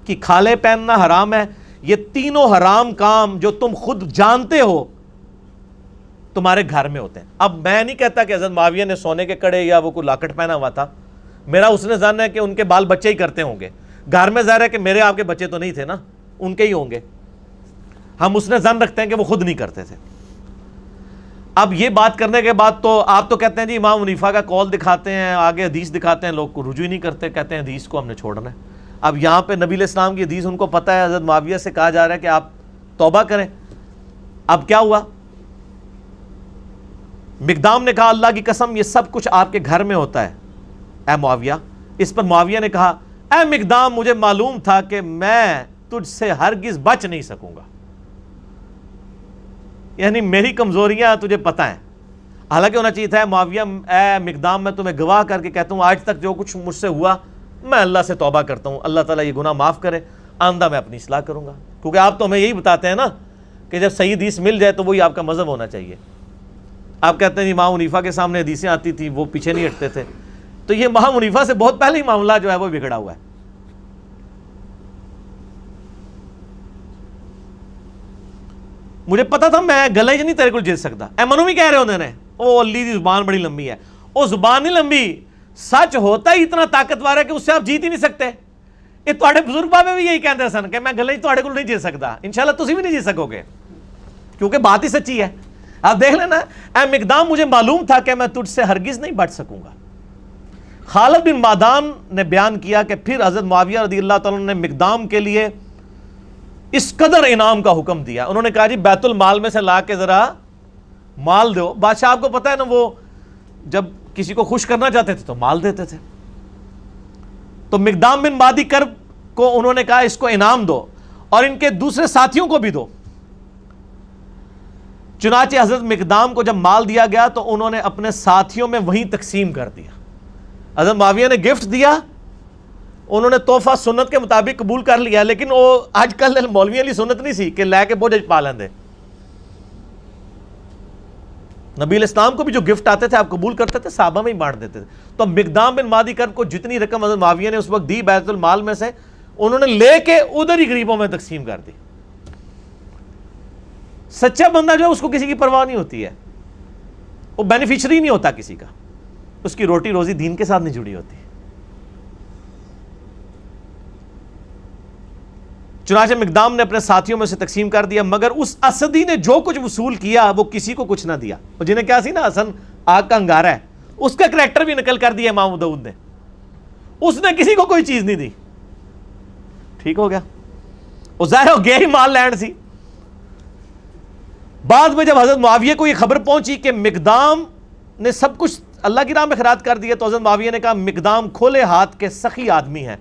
A: کی کھالیں پہننا حرام ہے، یہ تینوں حرام کام جو تم خود جانتے ہو تمہارے گھر میں ہوتے ہیں۔ اب میں نہیں کہتا کہ حضرت معاویہ نے سونے کے کڑے یا وہ کوئی لاکٹ پہنا ہوا تھا، میرا اس نے ظن ہے کہ ان کے بال بچے ہی کرتے ہوں گے، گھر میں ظاہر ہے کہ میرے آپ کے بچے تو نہیں تھے نا، ان کے ہی ہوں گے، ہم اس نے ظن رکھتے ہیں کہ وہ خود نہیں کرتے تھے۔ اب یہ بات کرنے کے بعد تو آپ تو کہتے ہیں جی امام حنیفہ کا قول دکھاتے ہیں، آگے حدیث دکھاتے ہیں، لوگ کو رجوع ہی نہیں کرتے، کہتے ہیں حدیث کو ہم نے چھوڑنا ہے۔ اب یہاں پہ نبی علیہ السلام کی حدیث ان کو پتہ ہے، حضرت معاویہ سے کہا جا رہا ہے کہ آپ توبہ کریں۔ اب کیا ہوا؟ مقدام نے کہا اللہ کی قسم یہ سب کچھ آپ کے گھر میں ہوتا ہے اے معاویہ۔ اس پر معاویہ نے کہا اے مقدام مجھے معلوم تھا کہ میں تجھ سے ہرگز بچ نہیں سکوں گا، یعنی میری کمزوریاں تجھے پتہ ہیں۔ حالانکہ ہونا چاہیے تھا معاویہ اے مقدام میں تمہیں گواہ کر کے کہتا ہوں آج تک جو کچھ مجھ سے ہوا میں اللہ سے توبہ کرتا ہوں، اللہ تعالیٰ یہ گناہ معاف کرے، آئندہ میں اپنی اصلاح کروں گا۔ کیونکہ آپ تو ہمیں یہی بتاتے ہیں نا کہ جب صحیح حدیث مل جائے تو وہی آپ کا مذہب ہونا چاہیے۔ آپ کہتے ہیں امام حنیفہ کے سامنے حدیثیں آتی تھی وہ پیچھے نہیں ہٹتے تھے، تو یہ امام حنیفہ سے بہت پہلے ہی معاملہ جو ہے وہ بگڑا ہوا ہے۔ مجھے پتا تھا میں گلے نہیں تیرے کو جیت سکتا، اے منو بھی کہہ رہے ہوندے نے او علی دی زبان بڑی لمبی ہے، او زبان نہیں لمبی، سچ ہوتا ہی اتنا طاقتور ہے کہ اس سے آپ جیت ہی نہیں سکتے۔ یہ تواڈے بزرگ بابے بھی یہی کہندے سن کہ میں گلے تواڈے کو نہیں جیت سکتا، انشاءاللہ تسی بھی نہیں جیت سکو گے کیونکہ بات ہی سچی ہے۔ آپ دیکھ لینا اے مقدام مجھے معلوم تھا کہ میں تجھ سے ہرگز نہیں بچ سکوں گا۔ خالد بن معدان نے بیان کیا کہ پھر حضرت معاویہ رضی اللہ تعالیٰ نے مقدام کے لیے اس قدر انعام کا حکم دیا، انہوں نے کہا جی بیت المال میں سے لا کے ذرا مال دو۔ بادشاہ آپ کو پتہ ہے نا وہ جب کسی کو خوش کرنا چاہتے تھے تو مال دیتے تھے، تو مقدام بن مادی کرب کو انہوں نے کہا اس کو انعام دو اور ان کے دوسرے ساتھیوں کو بھی دو۔ چنانچہ حضرت مقدام کو جب مال دیا گیا تو انہوں نے اپنے ساتھیوں میں وہیں تقسیم کر دیا۔ حضرت معاویہ نے گفٹ دیا، انہوں نے تحفہ سنت کے مطابق قبول کر لیا، لیکن وہ آج کل مولوی علی سنت نہیں سی کہ لے کے بوجھ پا لیندے۔ نبی علیہ السلام کو بھی جو گفٹ آتے تھے آپ قبول کرتے تھے، صحابہ میں ہی بانٹ دیتے تھے۔ تو مقدام بن مادی کرب کو جتنی رقم حضرت معاویہ نے اس وقت دی بیت المال میں سے، انہوں نے لے کے ادھر ہی غریبوں میں تقسیم کر دی۔ سچا بندہ جو ہے اس کو کسی کی پرواہ نہیں ہوتی ہے، وہ بینیفیشری نہیں ہوتا کسی کا، اس کی روٹی روزی دین کے ساتھ نہیں جڑی ہوتی۔ چنانچہ مقدام نے اپنے ساتھیوں میں سے تقسیم کر دیا، مگر اس اسدی نے جو کچھ وصول کیا وہ کسی کو کچھ نہ دیا. اور جنہیں کیا سی نا حسن آگ کا انگارہ ہے، اس کا کریکٹر بھی نقل کر دیا امام ابو داؤد نے. اس نے کسی کو کوئی چیز نہیں دی. ٹھیک ہو گیا، وہ ظاہر ہو گیا ہی مال لینڈ سی. بعد میں جب حضرت معاویہ کو یہ خبر پہنچی کہ مقدام نے سب کچھ اللہ کی راہ میں خیرات کر دیا، تو حضرت معاویہ نے کہا مقدام کھلے ہاتھ کے سخی آدمی ہیں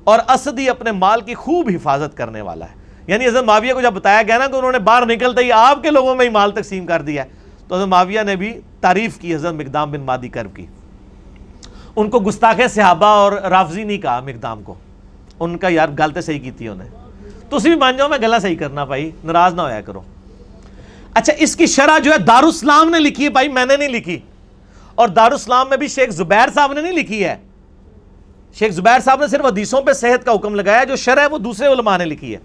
A: اور اسدی اپنے مال کی خوب حفاظت کرنے والا ہے. یعنی حضرت معاویہ کو جب بتایا گیا نا کہ انہوں نے باہر نکلتے ہی آپ کے لوگوں میں ہی مال تقسیم کر دیا ہے، تو حضرت معاویہ نے بھی تعریف کی حضرت مقدام بن مادی کرب کی. ان کو گستاخ صحابہ اور رافضی نہیں کہا مقدام کو. ان کا یار گل تو صحیح کی تھی انہیں. تو اسی بھی مان جاؤ میں گلا صحیح کرنا بھائی، ناراض نہ ہویا کرو. اچھا اس کی شرح جو ہے دارالاسلام نے لکھی ہے بھائی، میں نے نہیں لکھی. اور دارالاسلام میں بھی شیخ زبیر صاحب نے نہیں لکھی ہے. شیخ زبیر صاحب نے صرف حدیثوں پہ صحت کا حکم لگایا، جو شرح ہے وہ دوسرے علماء نے لکھی ہے.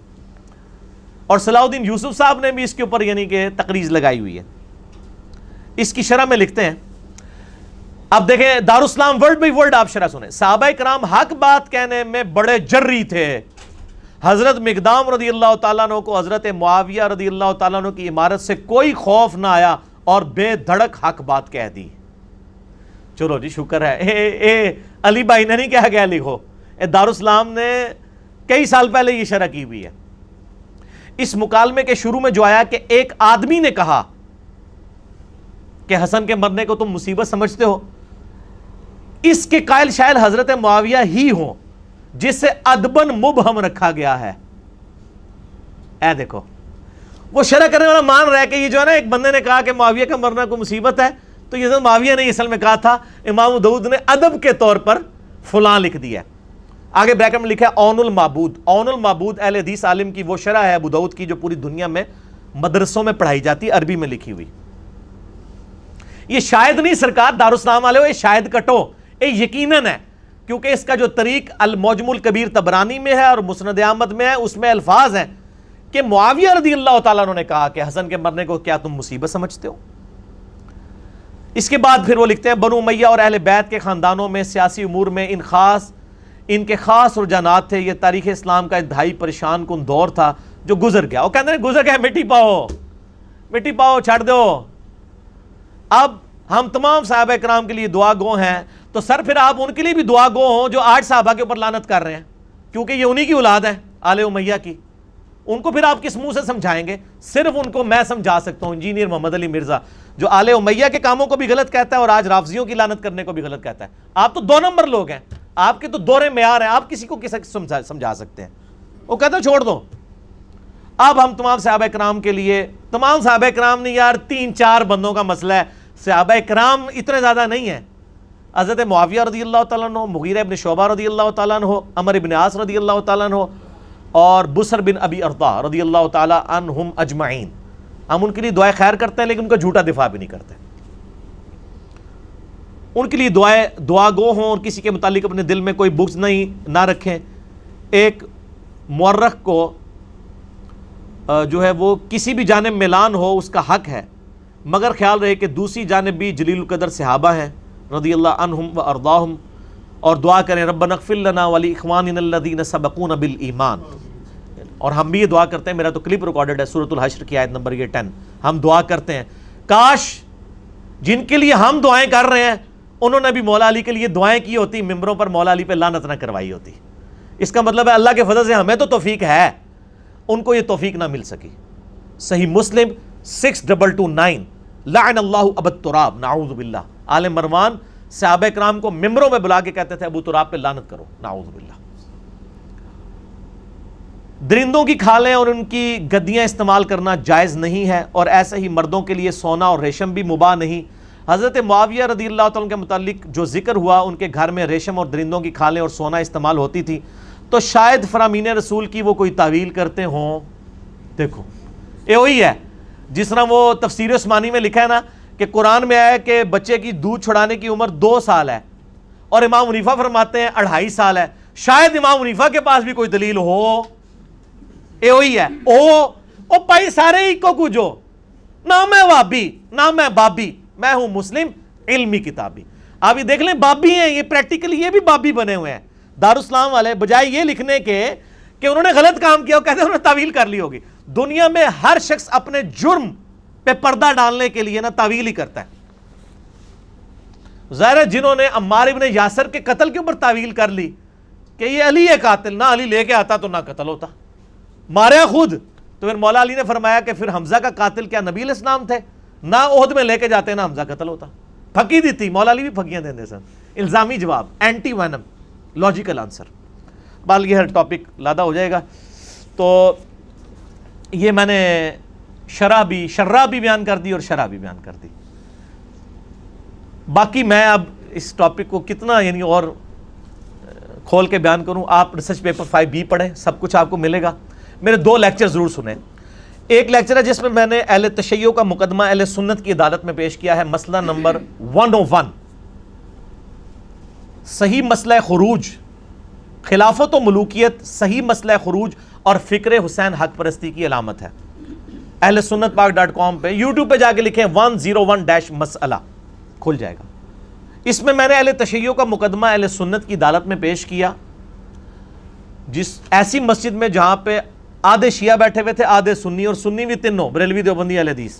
A: اور صلاح الدین یوسف صاحب نے بھی اس کے اوپر یعنی کہ تقریض لگائی ہوئی ہے. اس کی شرح میں لکھتے ہیں، اب دیکھیں دارالاسلام ورڈ بائی ورڈ آپ شرح سنیں. صحابہ کرام حق بات کہنے میں بڑے جری تھے. حضرت مقدام رضی اللہ تعالیٰ عنہ کو حضرت معاویہ رضی اللہ تعالیٰ عنہ کی عمارت سے کوئی خوف نہ آیا اور بے دھڑک حق بات کہہ دی. چلو جی شکر ہے. اے علی بھائی نے نہیں کہا گیا لکھو، دارالاسلام نے کئی سال پہلے یہ شرح کی ہوئی ہے. اس مکالمے کے شروع میں جو آیا کہ ایک آدمی نے کہا کہ حسن کے مرنے کو تم مصیبت سمجھتے ہو، اس کے قائل شاید حضرت معاویہ ہی ہوں جس سے ادبن مبہم رکھا گیا ہے. اے دیکھو وہ شرح کرنے والا مان رہا ہے کہ یہ جو ہے نا ایک بندے نے کہا کہ معاویہ کا مرنا کو مصیبت ہے، تو یہ حضرت معاویہ نے اصل میں کہا تھا، امام داؤد نے ادب کے طور پر فلاں لکھ دیا. آگے بریکٹ میں لکھا ہے اون المعبود. اون المعبود اہل حدیث عالم کی وہ شرح ہے ابو داؤد کی جو پوری دنیا میں مدرسوں میں پڑھائی جاتی، عربی میں لکھی ہوئی. یہ شاید نہیں سرکار دارالاسلام والے ہو، یہ شاید کٹو، یہ یقیناً ہے، کیونکہ اس کا جو طریق المعجم الکبیر طبرانی میں ہے اور مسند احمد میں ہے، اس میں الفاظ ہیں کہ معاویہ رضی اللہ تعالیٰ عنہ نے کہا کہ حسن کے مرنے کو کیا تم مصیبت سمجھتے ہو. اس کے بعد پھر وہ لکھتے ہیں بنو امیہ اور اہل بیت کے خاندانوں میں سیاسی امور میں ان کے خاص رجحانات تھے. یہ تاریخ اسلام کا انتہائی پریشان کن دور تھا جو گزر گیا. وہ کہتے ہیں گزر گیا، مٹی پاؤ چھاڑ دو. اب ہم تمام صحابہ کرام کے لیے دعا گو ہیں، تو سر پھر آپ ان کے لیے بھی دعا گو ہوں جو 8 صحابہ کے اوپر لعنت کر رہے ہیں، کیونکہ یہ انہی کی اولاد ہے آل امیہ کی. ان کو پھر آپ کس منہ سے سمجھائیں گے؟ صرف ان کو میں سمجھا سکتا ہوں، انجینئر محمد علی مرزا، جو آل امیہ کے کاموں کو بھی غلط کہتا ہے اور آج رافضیوں کی لعنت کرنے کو بھی غلط کہتا ہے. آپ تو 2 نمبر لوگ ہیں، آپ کے تو دورے معیار ہیں، آپ کسی کو سمجھا سکتے ہیں؟ وہ کہتا ہے چھوڑ دو. اب ہم تمام صحابہ کرام کے لیے، تمام صحابہ کرام نہیں یار، 3-4 بندوں کا مسئلہ ہے. صحابہ کرام اتنے زیادہ نہیں ہیں. حضرت معاویہ رضی اللہ تعالیٰ عنہ، مغیرہ ابن شعبہ رضی اللہ تعالیٰ عنہ، عمر ابن عاص رضی اللہ تعالیٰ عنہ، اور بسر بن ابی ارطا رضی اللہ تعالیٰ عنہم اجمعین. ہم ان کے لیے دعائیں خیر کرتے ہیں لیکن ان کا جھوٹا دفاع بھی نہیں کرتے. ان کے لیے دعا گو ہوں اور کسی کے متعلق اپنے دل میں کوئی بغض نہ رکھیں. ایک مورخ کو جو ہے وہ کسی بھی جانب میلان ہو اس کا حق ہے، مگر خیال رہے کہ دوسری جانب بھی جلیل القدر صحابہ ہیں رضی اللہ عنہم و ارضاہم، اور دعا کریں ربنا اغفر لنا ولاخواننا الذین سبقونا بالایمان. اور ہم بھی یہ دعا کرتے ہیں، میرا تو کلپ ریکارڈڈ ہے سورۃ الحشر کی آیت نمبر 10. ہم دعا کرتے ہیں کاش جن کے لیے ہم دعائیں کر رہے ہیں انہوں نے بھی مولا علی کے لیے دعائیں کی ہوتی، ممبروں پر مولا علی پہ لعنت نہ کروائی ہوتی. اس کا مطلب ہے اللہ کے فضل سے ہمیں تو توفیق ہے، ان کو یہ توفیق نہ مل سکی. صحیح مسلم 6229 لعن اللہ ابا التراب نعوذ باللہ. آل مروان صحابہ کرام کو ممبروں میں بلا کے کہتے تھے ابو تراب پہ لعنت کرو، نعوذ باللہ. درندوں کی کھالیں اور ان کی گدیاں استعمال کرنا جائز نہیں ہے، اور ایسے ہی مردوں کے لیے سونا اور ریشم بھی مباح نہیں. حضرت معاویہ رضی اللہ تعالیٰ کے متعلق جو ذکر ہوا، ان کے گھر میں ریشم اور درندوں کی کھالیں اور سونا استعمال ہوتی تھی، تو شاید فرامین رسول کی وہ کوئی تعویل کرتے ہوں. دیکھو یہ وہی ہے جس طرح وہ تفسیر عثمانی میں لکھا ہے نا کہ قرآن میں آیا کہ بچے کی دودھ چھڑانے کی عمر 2 سال ہے، اور امام حنیفہ فرماتے ہیں 2.5 سال ہے. شاید امام حنیفہ کے پاس بھی کوئی دلیل ہو. یہ وہی ہے او پائی سارے ہی کو کچھو، نہ میں وابی نہ میں بابی، میں ہوں مسلم علمی کتابی. آپ یہ دیکھ لیں بابی ہیں، یہ پریکٹیکلی یہ بھی بابی بنے ہوئے ہیں. دارالاسلام والے بجائے یہ لکھنے کے کہ انہوں نے غلط کام کیا، وہ کہتے ہیں انہوں نے تعویل کر لی ہوگی. دنیا میں ہر شخص اپنے جرم پہ پردہ ڈالنے کے لیے نا تعویل ہی کرتا ہے. ظاہر ہے جنہوں نے عمار ابن یاسر کے قتل کے اوپر تعویل کر لی کہ یہ علی ہے قاتل، نہ علی لے کے آتا تو نہ قتل ہوتا، ماریا خود. تو پھر مولا علی نے فرمایا کہ پھر حمزہ کا قاتل کیا نبی علیہ السلام تھے؟ نہ عہد میں لے کے جاتے نہ حمزہ قتل ہوتا. پھکی دی تھی، مولا علی بھی پھکیاں دیندے سن. الزامی جواب، اینٹی وینم، لاجیکل آنسر. بال یہ ہر ٹاپک لادا ہو جائے گا. تو یہ میں نے شرح بھی بیان کر دی اور شرح بھی بیان کر دی. باقی میں اب اس ٹاپک کو کتنا یعنی اور کھول کے بیان کروں. آپ ریسرچ پیپر 5B پڑھیں، سب کچھ آپ کو ملے گا. میرے 2 لیکچر ضرور سنیں. ایک لیکچر ہے جس میں میں نے اہل تشیع کا مقدمہ اہل سنت کی عدالت میں پیش کیا ہے، مسئلہ نمبر 101، صحیح مسئلہ خروج، خلافت و ملوکیت صحیح مسئلہ خروج اور فکر حسین حق پرستی کی علامت ہے. اہل سنت پاک.com پہ یوٹیوب پہ جا کے لکھیں 101 مسئلہ، کھل جائے گا. اس میں نے اہل تشیع کا مقدمہ اہل سنت کی عدالت میں پیش کیا، جس ایسی مسجد میں جہاں پہ آدھے شیعہ بیٹھے ہوئے تھے، آدھے سنی، اور سنی بھی تینوں بریلوی دیوبندی اہل حدیث.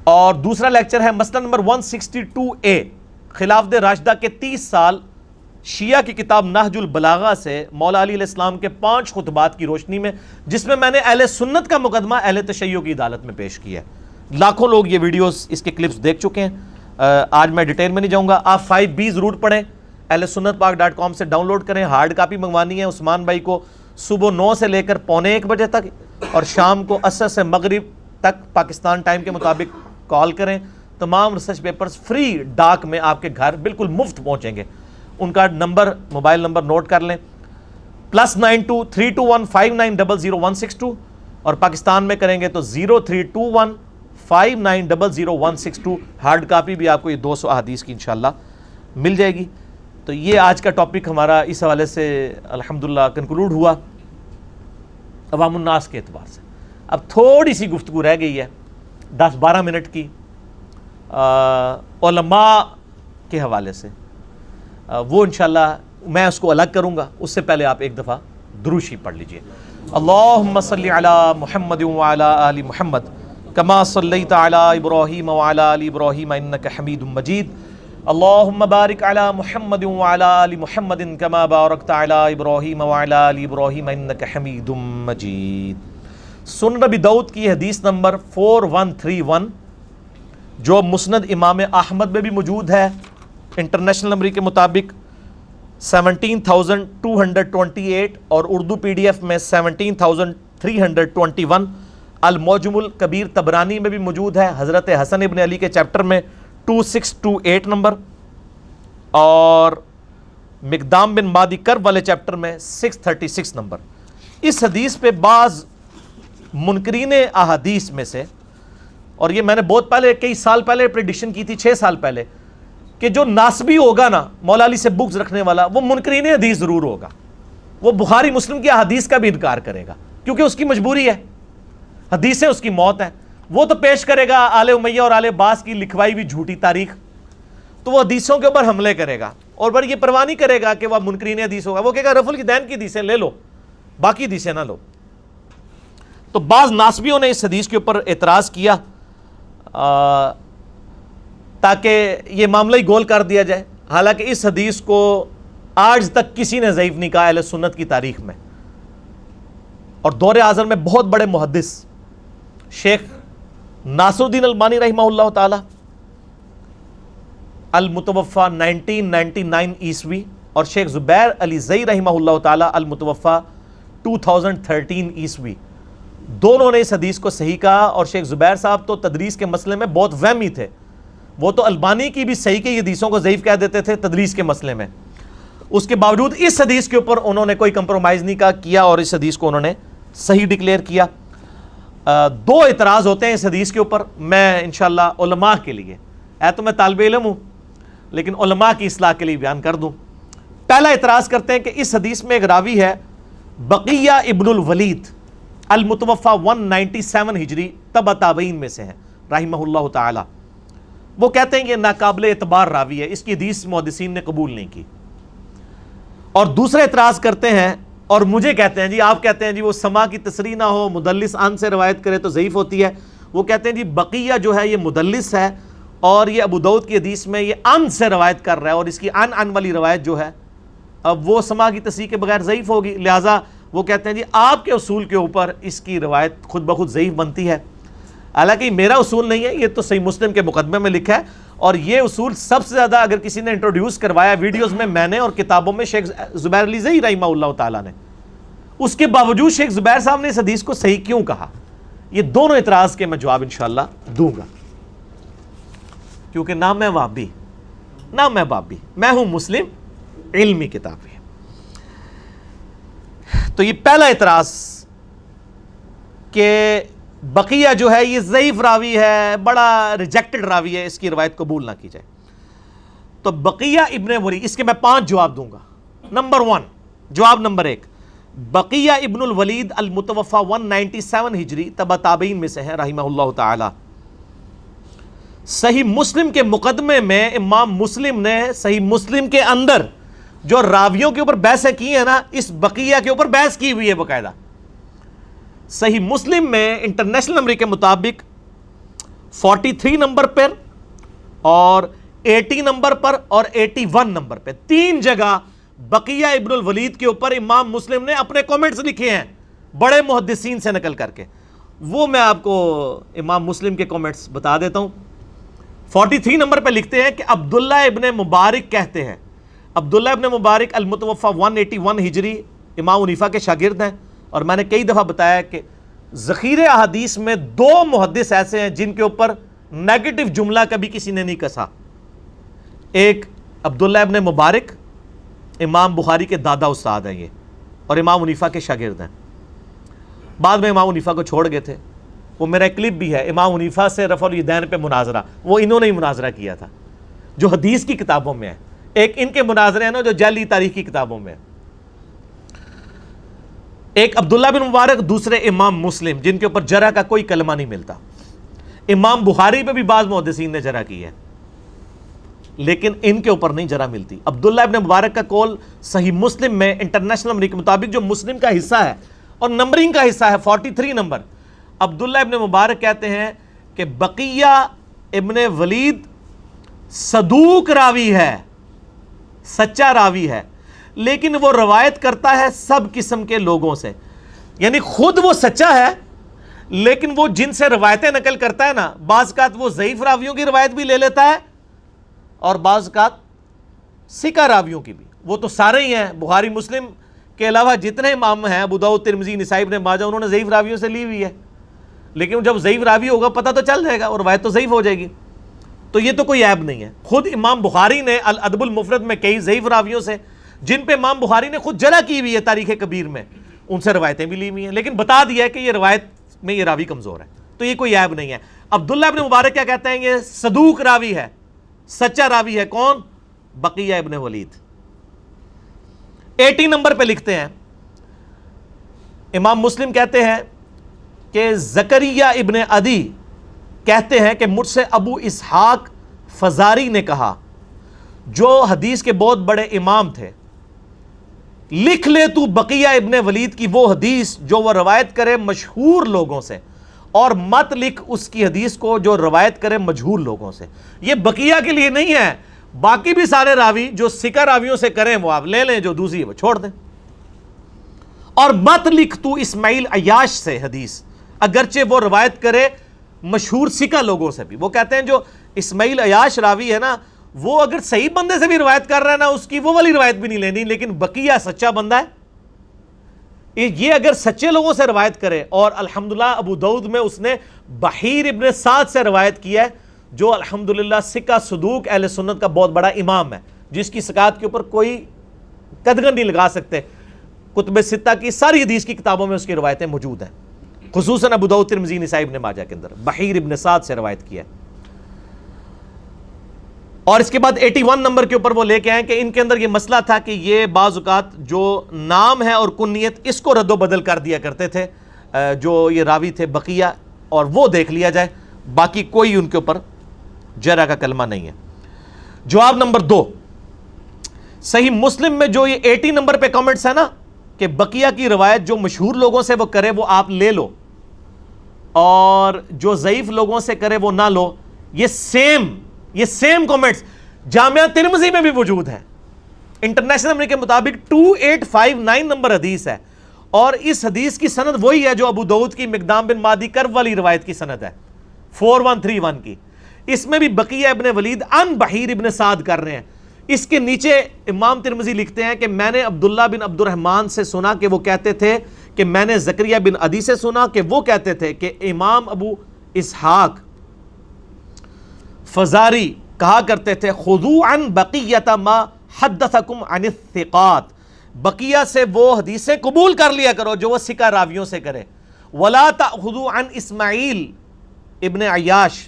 A: اور دوسرا لیکچر ہے مسئلہ نمبر 162A، خلافت راشدہ کے 30 سال، شیعہ کی کتاب نہج البلاغہ سے مولا علی علیہ السلام کے 5 خطبات کی روشنی میں، جس میں میں نے اہل سنت کا مقدمہ اہل تشیع کی عدالت میں پیش کیا ہے. لاکھوں لوگ یہ ویڈیوز، اس کے کلپس دیکھ چکے ہیں. آج میں ڈیٹیل میں نہیں جاؤں گا. آپ 5B ضرور پڑھیں، اہل سنت پاک.com سے ڈاؤن لوڈ کریں. ہارڈ کاپی منگوانی ہے عثمان بھائی کو صبح 9 سے لے کر 12:45 بجے تک، اور شام کو عصر سے مغرب تک پاکستان ٹائم کے مطابق کال کریں. تمام ریسرچ پیپرز فری ڈاک میں آپ کے گھر بالکل مفت پہنچیں گے. ان کا نمبر، موبائل نمبر نوٹ کر لیں، +92 321 5900 162، اور پاکستان میں کریں گے تو 0321 5900 162. ہارڈ کاپی بھی آپ کو یہ 200 احادیث کی انشاءاللہ مل جائے گی. تو یہ آج کا ٹاپک ہمارا اس حوالے سے الحمدللہ کنکلوڈ ہوا عوام الناس کے اعتبار سے. اب تھوڑی سی گفتگو رہ گئی ہے 10-12 منٹ کی علماء کے حوالے سے. وہ انشاءاللہ میں اس کو الگ کروں گا. اس سے پہلے آپ ایک دفعہ درود شریف پڑھ لیجئے. اللہم صلی علی محمد وعلی آل محمد کما صلیت علی ابراہیم وعلی آل ابراہیم انک حمید مجید. اللہم بارک علی محمد وعلی آل محمد کما بارکت علی ابراہیم وعلی آل ابراہیم انک حمید مجید. سنن نبی داؤد کی حدیث نمبر 4131 جو مسند امام احمد میں بھی موجود ہے، انٹرنیشنل نمبر کے مطابق 17,228، اور اردو PDF میں 17,321. المعجم الکبیر طبرانی میں بھی موجود ہے، حضرت حسن ابن علی کے چیپٹر میں 2628 نمبر، اور مقدام بن مادی کرب والے چیپٹر میں 636 نمبر. اس حدیث پہ بعض منکرین احادیث میں سے، اور یہ میں نے بہت پہلے کئی سال پہلے پریڈکشن کی تھی، 6 سال پہلے، کہ جو ناسبی ہوگا نا مولا علی سے بغض رکھنے والا، وہ منکرین حدیث ضرور ہوگا. وہ بخاری مسلم کی احادیث کا بھی انکار کرے گا کیونکہ اس کی مجبوری ہے، حدیثیں اس کی موت ہیں. وہ تو پیش کرے گا آل امیہ اور آل عباس کی لکھوائی ہوئی جھوٹی تاریخ، تو وہ حدیثوں کے اوپر حملے کرے گا اور بڑی یہ پرواہ نہیں کرے گا کہ وہ منکرین حدیث ہوگا. وہ کہے گا رفع الدین کی حدیثیں لے لو، باقی حدیثیں نہ لو. تو بعض ناسبیوں نے اس حدیث کے اوپر اعتراض کیا تاکہ یہ معاملہ ہی گول کر دیا جائے. حالانکہ اس حدیث کو آج تک کسی نے ضعیف نہیں کہا اہل سنت کی تاریخ میں. اور دور اعظم میں بہت بڑے محدث شیخ ناصر الدین البانی رحمہ اللہ تعالی المتوفا 1999 عیسوی، اور شیخ زبیر علی زئی رحمہ اللہ تعالی المتوفا 2013 عیسوی، دونوں نے اس حدیث کو صحیح کہا. اور شیخ زبیر صاحب تو تدریس کے مسئلے میں بہت وہمی تھے، وہ تو البانی کی بھی صحیح کی حدیثوں کو ضعیف کہہ دیتے تھے تدریس کے مسئلے میں. اس کے باوجود اس حدیث کے اوپر انہوں نے کوئی کمپرومائز نہیں کیا اور اس حدیث کو انہوں نے صحیح ڈکلیئر کیا. 2 اعتراض ہوتے ہیں اس حدیث کے اوپر. میں انشاءاللہ علماء کے لیے، تو میں طالب علم ہوں لیکن علماء کی اصلاح کے لیے بیان کر دوں. پہلا اعتراض کرتے ہیں کہ اس حدیث میں ایک راوی ہے بقیہ ابن الولید المتوفا 197 ہجری، تبع تابعین میں سے ہیں رحمہ اللہ تعالی. وہ کہتے ہیں کہ ناقابل اعتبار راوی ہے، اس کی حدیث محدثین نے قبول نہیں کی. اور دوسرا اعتراض کرتے ہیں اور مجھے کہتے ہیں جی، آپ کہتے ہیں جی وہ سما کی تصریح نہ ہو، مدلس ان سے روایت کرے تو ضعیف ہوتی ہے. وہ کہتے ہیں جی بقیہ جو ہے یہ مدلس ہے اور یہ ابو داؤد کی حدیث میں یہ ان سے روایت کر رہا ہے اور اس کی ان والی روایت جو ہے اب وہ سما کی تصریح کے بغیر ضعیف ہوگی. لہٰذا وہ کہتے ہیں جی آپ کے اصول کے اوپر اس کی روایت خود بخود ضعیف بنتی ہے. حالانکہ میرا اصول نہیں ہے، یہ تو صحیح مسلم کے مقدمے میں لکھا ہے، اور یہ اصول سب سے زیادہ اگر کسی نے انٹروڈیوس کروایا ویڈیوز میں نے اور کتابوں میں شیخ زبیر علی زئی رحمہ اللہ تعالیٰ نے. اس کے باوجود شیخ زبیر صاحب نے اس حدیث کو صحیح کیوں کہا؟ یہ دونوں اعتراض کے میں جواب انشاءاللہ دوں گا، کیونکہ نہ میں وہابی نہ میں بابی، میں ہوں مسلم علمی کتاب ہے. تو یہ پہلا اعتراض کہ بقیہ جو ہے یہ ضعیف راوی ہے، بڑا ریجیکٹڈ راوی ہے، اس کی روایت قبول نہ کی جائے. تو بقیہ ابن ولید، اس کے میں 5 جواب دوں گا. نمبر 1، جواب نمبر 1، بقیہ ابن الولید المتوفى 197 ہجری تبع تابعین میں سے ہیں رحمہ اللہ تعالی. صحیح مسلم کے مقدمے میں امام مسلم نے صحیح مسلم کے اندر جو راویوں کے اوپر بحثیں کی ہیں نا، اس بقیہ کے اوپر بحث کی ہوئی ہے باقاعدہ. صحیح مسلم میں انٹرنیشنل نمبر کے مطابق 43 نمبر پر اور 80 نمبر پر اور 81 نمبر پہ 3 جگہ بقیہ ابن الولید کے اوپر امام مسلم نے اپنے کومنٹس لکھے ہیں بڑے محدثین سے نقل کر کے. وہ میں آپ کو امام مسلم کے کومنٹس بتا دیتا ہوں. 43 نمبر پہ لکھتے ہیں کہ عبداللہ ابن مبارک کہتے ہیں، عبداللہ ابن مبارک المتوفى 181 ہجری امام حنیفہ کے شاگرد ہیں. اور میں نے کئی دفعہ بتایا کہ ذخیرے احادیث میں 2 محدث ایسے ہیں جن کے اوپر نیگیٹو جملہ کبھی کسی نے نہیں کسا. ایک عبداللہ ابن مبارک، امام بخاری کے دادا استاد ہیں یہ، اور امام حنیفہ کے شاگرد ہیں. بعد میں امام حنیفہ کو چھوڑ گئے تھے. وہ میرا ایک کلپ بھی ہے امام حنیفہ سے رفع الیدین پہ مناظرہ، وہ انہوں نے ہی مناظرہ کیا تھا جو حدیث کی کتابوں میں ہے. ایک ان کے مناظرے ہیں نا جو جعلی تاریخ کی کتابوں میں ہے. ایک عبداللہ بن مبارک، دوسرے امام مسلم جن کے اوپر جرح کا کوئی کلمہ نہیں ملتا. امام بخاری پہ بھی بعض محدثین نے جرح کی ہے لیکن ان کے اوپر نہیں جرح ملتی. عبداللہ ابن مبارک کا قول صحیح مسلم میں انٹرنیشنل نمبر کے مطابق جو مسلم کا حصہ ہے اور نمبرنگ کا حصہ ہے 43 نمبر، عبداللہ ابن مبارک کہتے ہیں کہ بقیہ ابن ولید صدوق راوی ہے، سچا راوی ہے، لیکن وہ روایت کرتا ہے سب قسم کے لوگوں سے. یعنی خود وہ سچا ہے لیکن وہ جن سے روایتیں نقل کرتا ہے نا، بعض اوقات وہ ضعیف راویوں کی روایت بھی لے لیتا ہے اور بعض اوقات ثقہ راویوں کی بھی. وہ تو سارے ہی ہیں، بخاری مسلم کے علاوہ جتنے امام ہیں، ابو داؤد، ترمذی، نسائی، ابن ماجہ، انہوں نے ضعیف راویوں سے لی ہوئی ہے. لیکن جب ضعیف راوی ہوگا پتہ تو چل جائے گا اور روایت تو ضعیف ہو جائے گی. تو یہ تو کوئی عیب نہیں ہے. خود امام بخاری نے الادب المفرد میں کئی ضعیف راویوں سے جن پہ امام بخاری نے خود جرح کی ہوئی ہے تاریخ کبیر میں، ان سے روایتیں بھی لی ہوئی ہیں، لیکن بتا دیا ہے کہ یہ روایت میں یہ راوی کمزور ہے. تو یہ کوئی عیب نہیں ہے. عبداللہ ابن مبارک کیا کہتے ہیں؟ یہ صدوق راوی ہے، سچا راوی ہے. کون؟ بقیہ ابن ولید. 80 نمبر پہ لکھتے ہیں امام مسلم کہتے ہیں کہ زکریہ ابن عدی کہتے ہیں کہ مجھ سے ابو اسحاق فزاری نے کہا، جو حدیث کے بہت بڑے امام تھے، لکھ لے تو بقیہ ابن ولید کی وہ حدیث جو وہ روایت کرے مشہور لوگوں سے، اور مت لکھ اس کی حدیث کو جو روایت کرے مجہول لوگوں سے. یہ بقیہ کے لیے نہیں ہے، باقی بھی سارے راوی جو ثقہ راویوں سے کریں وہ آپ لے لیں، جو دوسری وہ چھوڑ دیں. اور مت لکھ تو اسماعیل عیاش سے حدیث، اگرچہ وہ روایت کرے مشہور ثقہ لوگوں سے بھی. وہ کہتے ہیں جو اسماعیل عیاش راوی ہے نا، وہ اگر صحیح بندے سے بھی روایت کر رہا ہے نا، اس کی وہ والی روایت بھی نہیں لینی، لیکن بقیہ سچا بندہ ہے، یہ اگر سچے لوگوں سے روایت کرے. اور الحمدللہ ابو داؤد میں اس نے بحیر ابن سعد سے روایت کی ہے، جو الحمدللہ ثقہ صدوق اہل سنت کا بہت بڑا امام ہے، جس کی ثقات کے اوپر کوئی قدغن نہیں لگا سکتے. کتب ستہ کی ساری حدیث کی کتابوں میں اس کی روایتیں موجود ہیں، خصوصاً ابو داؤد، ترمذی، نسائی، ابن ماجہ کے اندر بحیر ابن سعد سے روایت کی ہے. اور اس کے بعد 81 نمبر کے اوپر وہ لے کے آئیں کہ ان کے اندر یہ مسئلہ تھا کہ یہ بعض اوقات جو نام ہے اور کنیت اس کو رد و بدل کر دیا کرتے تھے جو یہ راوی تھے بقیہ، اور وہ دیکھ لیا جائے، باقی کوئی ان کے اوپر جرح کا کلمہ نہیں ہے. جواب نمبر 2، صحیح مسلم میں جو یہ 80 نمبر پہ کامنٹس ہے نا کہ بقیہ کی روایت جو مشہور لوگوں سے وہ کرے وہ آپ لے لو اور جو ضعیف لوگوں سے کرے وہ نہ لو، یہ سیم کامنٹس جامعہ ترمذی میں بھی موجود ہیں۔ انٹرنیشنل نمبر کے مطابق 2859 نمبر حدیث ہے، اور اس حدیث کی سند وہی ہے جو ابو داؤد کی مقدام بن معدی کرب والی روایت کی سند ہے 4131 کی۔ اس میں بھی بقیہ ابن ولید عن بحیر ابن سعد کر رہے ہیں۔ اس کے نیچے امام ترمذی لکھتے ہیں کہ میں نے عبداللہ بن عبد الرحمن سے سنا کہ وہ کہتے تھے کہ میں نے زکریا بن عدی سے سنا کہ وہ کہتے تھے کہ امام ابو اسحاق فزاری کہا کرتے تھے خذوا عن بقیۃ ما حدثکم عن الثقات، بقیہ سے وہ حدیثیں قبول کر لیا کرو جو وہ ثقہ راویوں سے کرے، ولا تأخذوا عن اسماعیل ابن عیاش،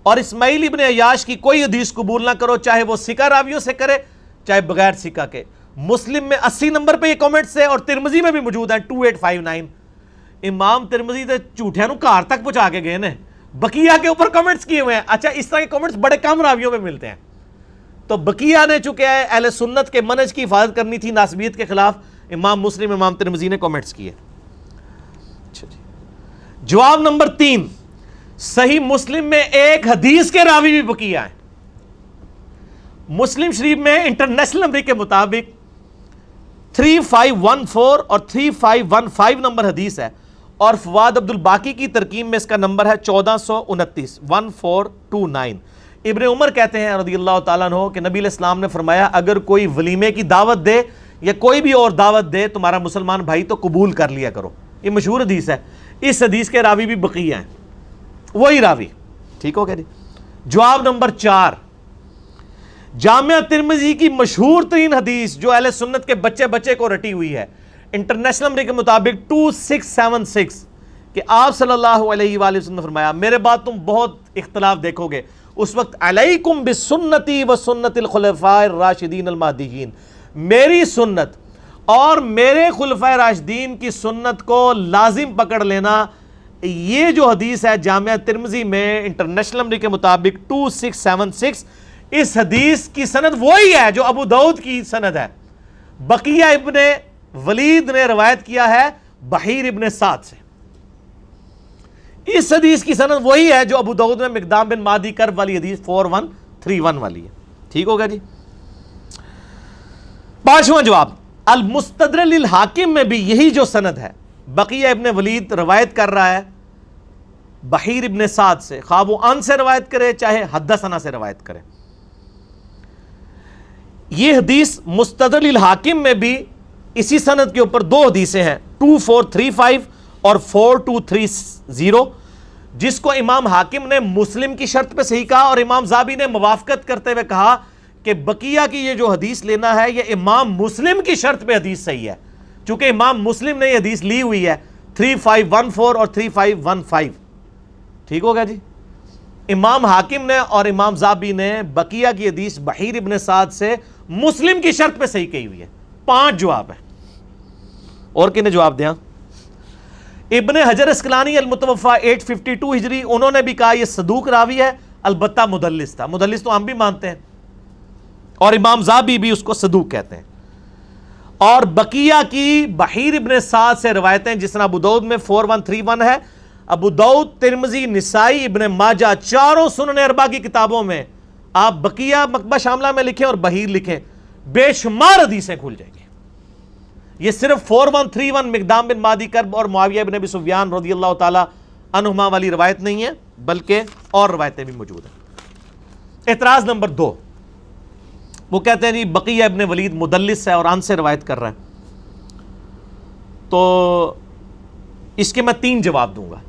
A: اور اسماعیل ابن عیاش کی کوئی حدیث قبول نہ کرو چاہے وہ ثقہ راویوں سے کرے چاہے بغیر ثقہ کے۔ مسلم میں 80 نمبر پہ یہ کامنٹس ہے اور ترمذی میں بھی موجود ہیں 2859۔ امام ترمذی تو جھوٹیاں نو کار تک پہنچا کے گئے نے، بقیہ کے اوپر کامنٹس کیے ہوئے ہیں۔ اچھا اس طرح کے کامنٹس بڑے کم راویوں میں ملتے ہیں، تو بقیہ نے چونکہ اہل سنت کے منہج کی حفاظت کرنی تھی ناسبیت کے خلاف، امام مسلم امام ترمذی نے کامنٹس کیے۔ اچھا جی، جواب نمبر 3، صحیح مسلم میں ایک حدیث کے راوی بھی بقیہ ہیں۔ مسلم شریف میں انٹرنیشنل نمبر کے مطابق 3514 اور 3515 نمبر حدیث ہے، اور فواد عبد الباقی کی ترکیب میں اس کا نمبر ہے 1429 1429۔ ابن عمر کہتے ہیں رضی اللہ تعالیٰ عنہ کہ نبی علیہ السلام نے فرمایا اگر کوئی ولیمے کی دعوت دے یا کوئی بھی اور دعوت دے تمہارا مسلمان بھائی تو قبول کر لیا کرو۔ یہ مشہور حدیث ہے، اس حدیث کے راوی بھی بقیہ ہیں، وہی راوی۔ ٹھیک ہو گیا جی۔ جواب نمبر 4، جامعہ ترمذی کی مشہور ترین حدیث جو اہل سنت کے بچے بچے کو رٹی ہوئی ہے، انٹرنیشنل نمبر کے مطابق 2676، کہ آپ صلی اللہ علیہ وآلہ وسلم نے فرمایا میرے بعد تم بہت اختلاف دیکھو گے، اس وقت علیکم بسنتی و سنت الخلفاء الراشدین المہدیین، میری سنت اور میرے خلفاء راشدین کی سنت کو لازم پکڑ لینا۔ یہ جو حدیث ہے جامعہ ترمذی میں انٹرنیشنل نمبر کے مطابق 2676، اس حدیث کی سند وہی ہے جو ابو داؤد کی سند ہے، بقیہ ابن ولید نے روایت کیا ہے بحیر ابن سعد سے۔ اس حدیث کی سند وہی ہے جو ابو داؤد میں مقدام بن معدی کرب والی حدیث 4131 والی ہے۔ ٹھیک ہوگا جی۔ 5واں جواب، المستدرک للحاکم میں بھی یہی جو سند ہے، بقیہ ابن ولید روایت کر رہا ہے بحیر ابن سعد سے، خواہ وہ ان سے روایت کرے چاہے حدثنا سے روایت کرے۔ یہ حدیث مستدرک للحاکم میں بھی اسی سند کے اوپر 2 حدیثیں ہیں 2435 اور 4230، جس کو امام حاکم نے مسلم کی شرط پہ صحیح کہا اور امام ذابی نے موافقت کرتے ہوئے کہا کہ بقیہ کی یہ جو حدیث لینا ہے یہ امام مسلم کی شرط پہ حدیث صحیح ہے، چونکہ امام مسلم نے یہ حدیث لی ہوئی ہے 3514 اور 3515۔ ٹھیک ہوگا جی۔ امام حاکم نے اور امام ذابی نے بقیہ کی حدیث بحیر ابن سعد سے مسلم کی شرط پہ صحیح کہی ہوئی ہے۔ 5 جواب ہے، اور کنہیں جواب دیا؟ ابن حجر اسقلانی المتوفا 852 ہجری، انہوں نے بھی کہا یہ صدوق راوی ہے، البتہ مدلس تھا، مدلس تو ہم بھی مانتے ہیں، اور امام ذابی بھی اس کو صدوق کہتے ہیں۔ اور بقیہ کی بحیر ابن سعد سے روایتیں جس طرح ابو داؤد میں 4131 ہے، ابو داؤد، ترمذی، نسائی، ابن ماجہ، چاروں سنن اربعہ کی کتابوں میں آپ بقیہ مکتبہ شاملہ میں لکھیں اور بحیر لکھیں، بے شمار حدیثیں کھل جائیں گی۔ یہ صرف 4131 مقدام بن معدی کرب اور معاویہ بن ابی سفیان رضی اللہ تعالی عنہما والی روایت نہیں ہے، بلکہ اور روایتیں بھی موجود ہیں۔ اعتراض نمبر 2، وہ کہتے ہیں جی بقیہ ابن ولید مدلس ہے اور ان سے روایت کر رہا ہے، تو اس کے میں 3 جواب دوں گا،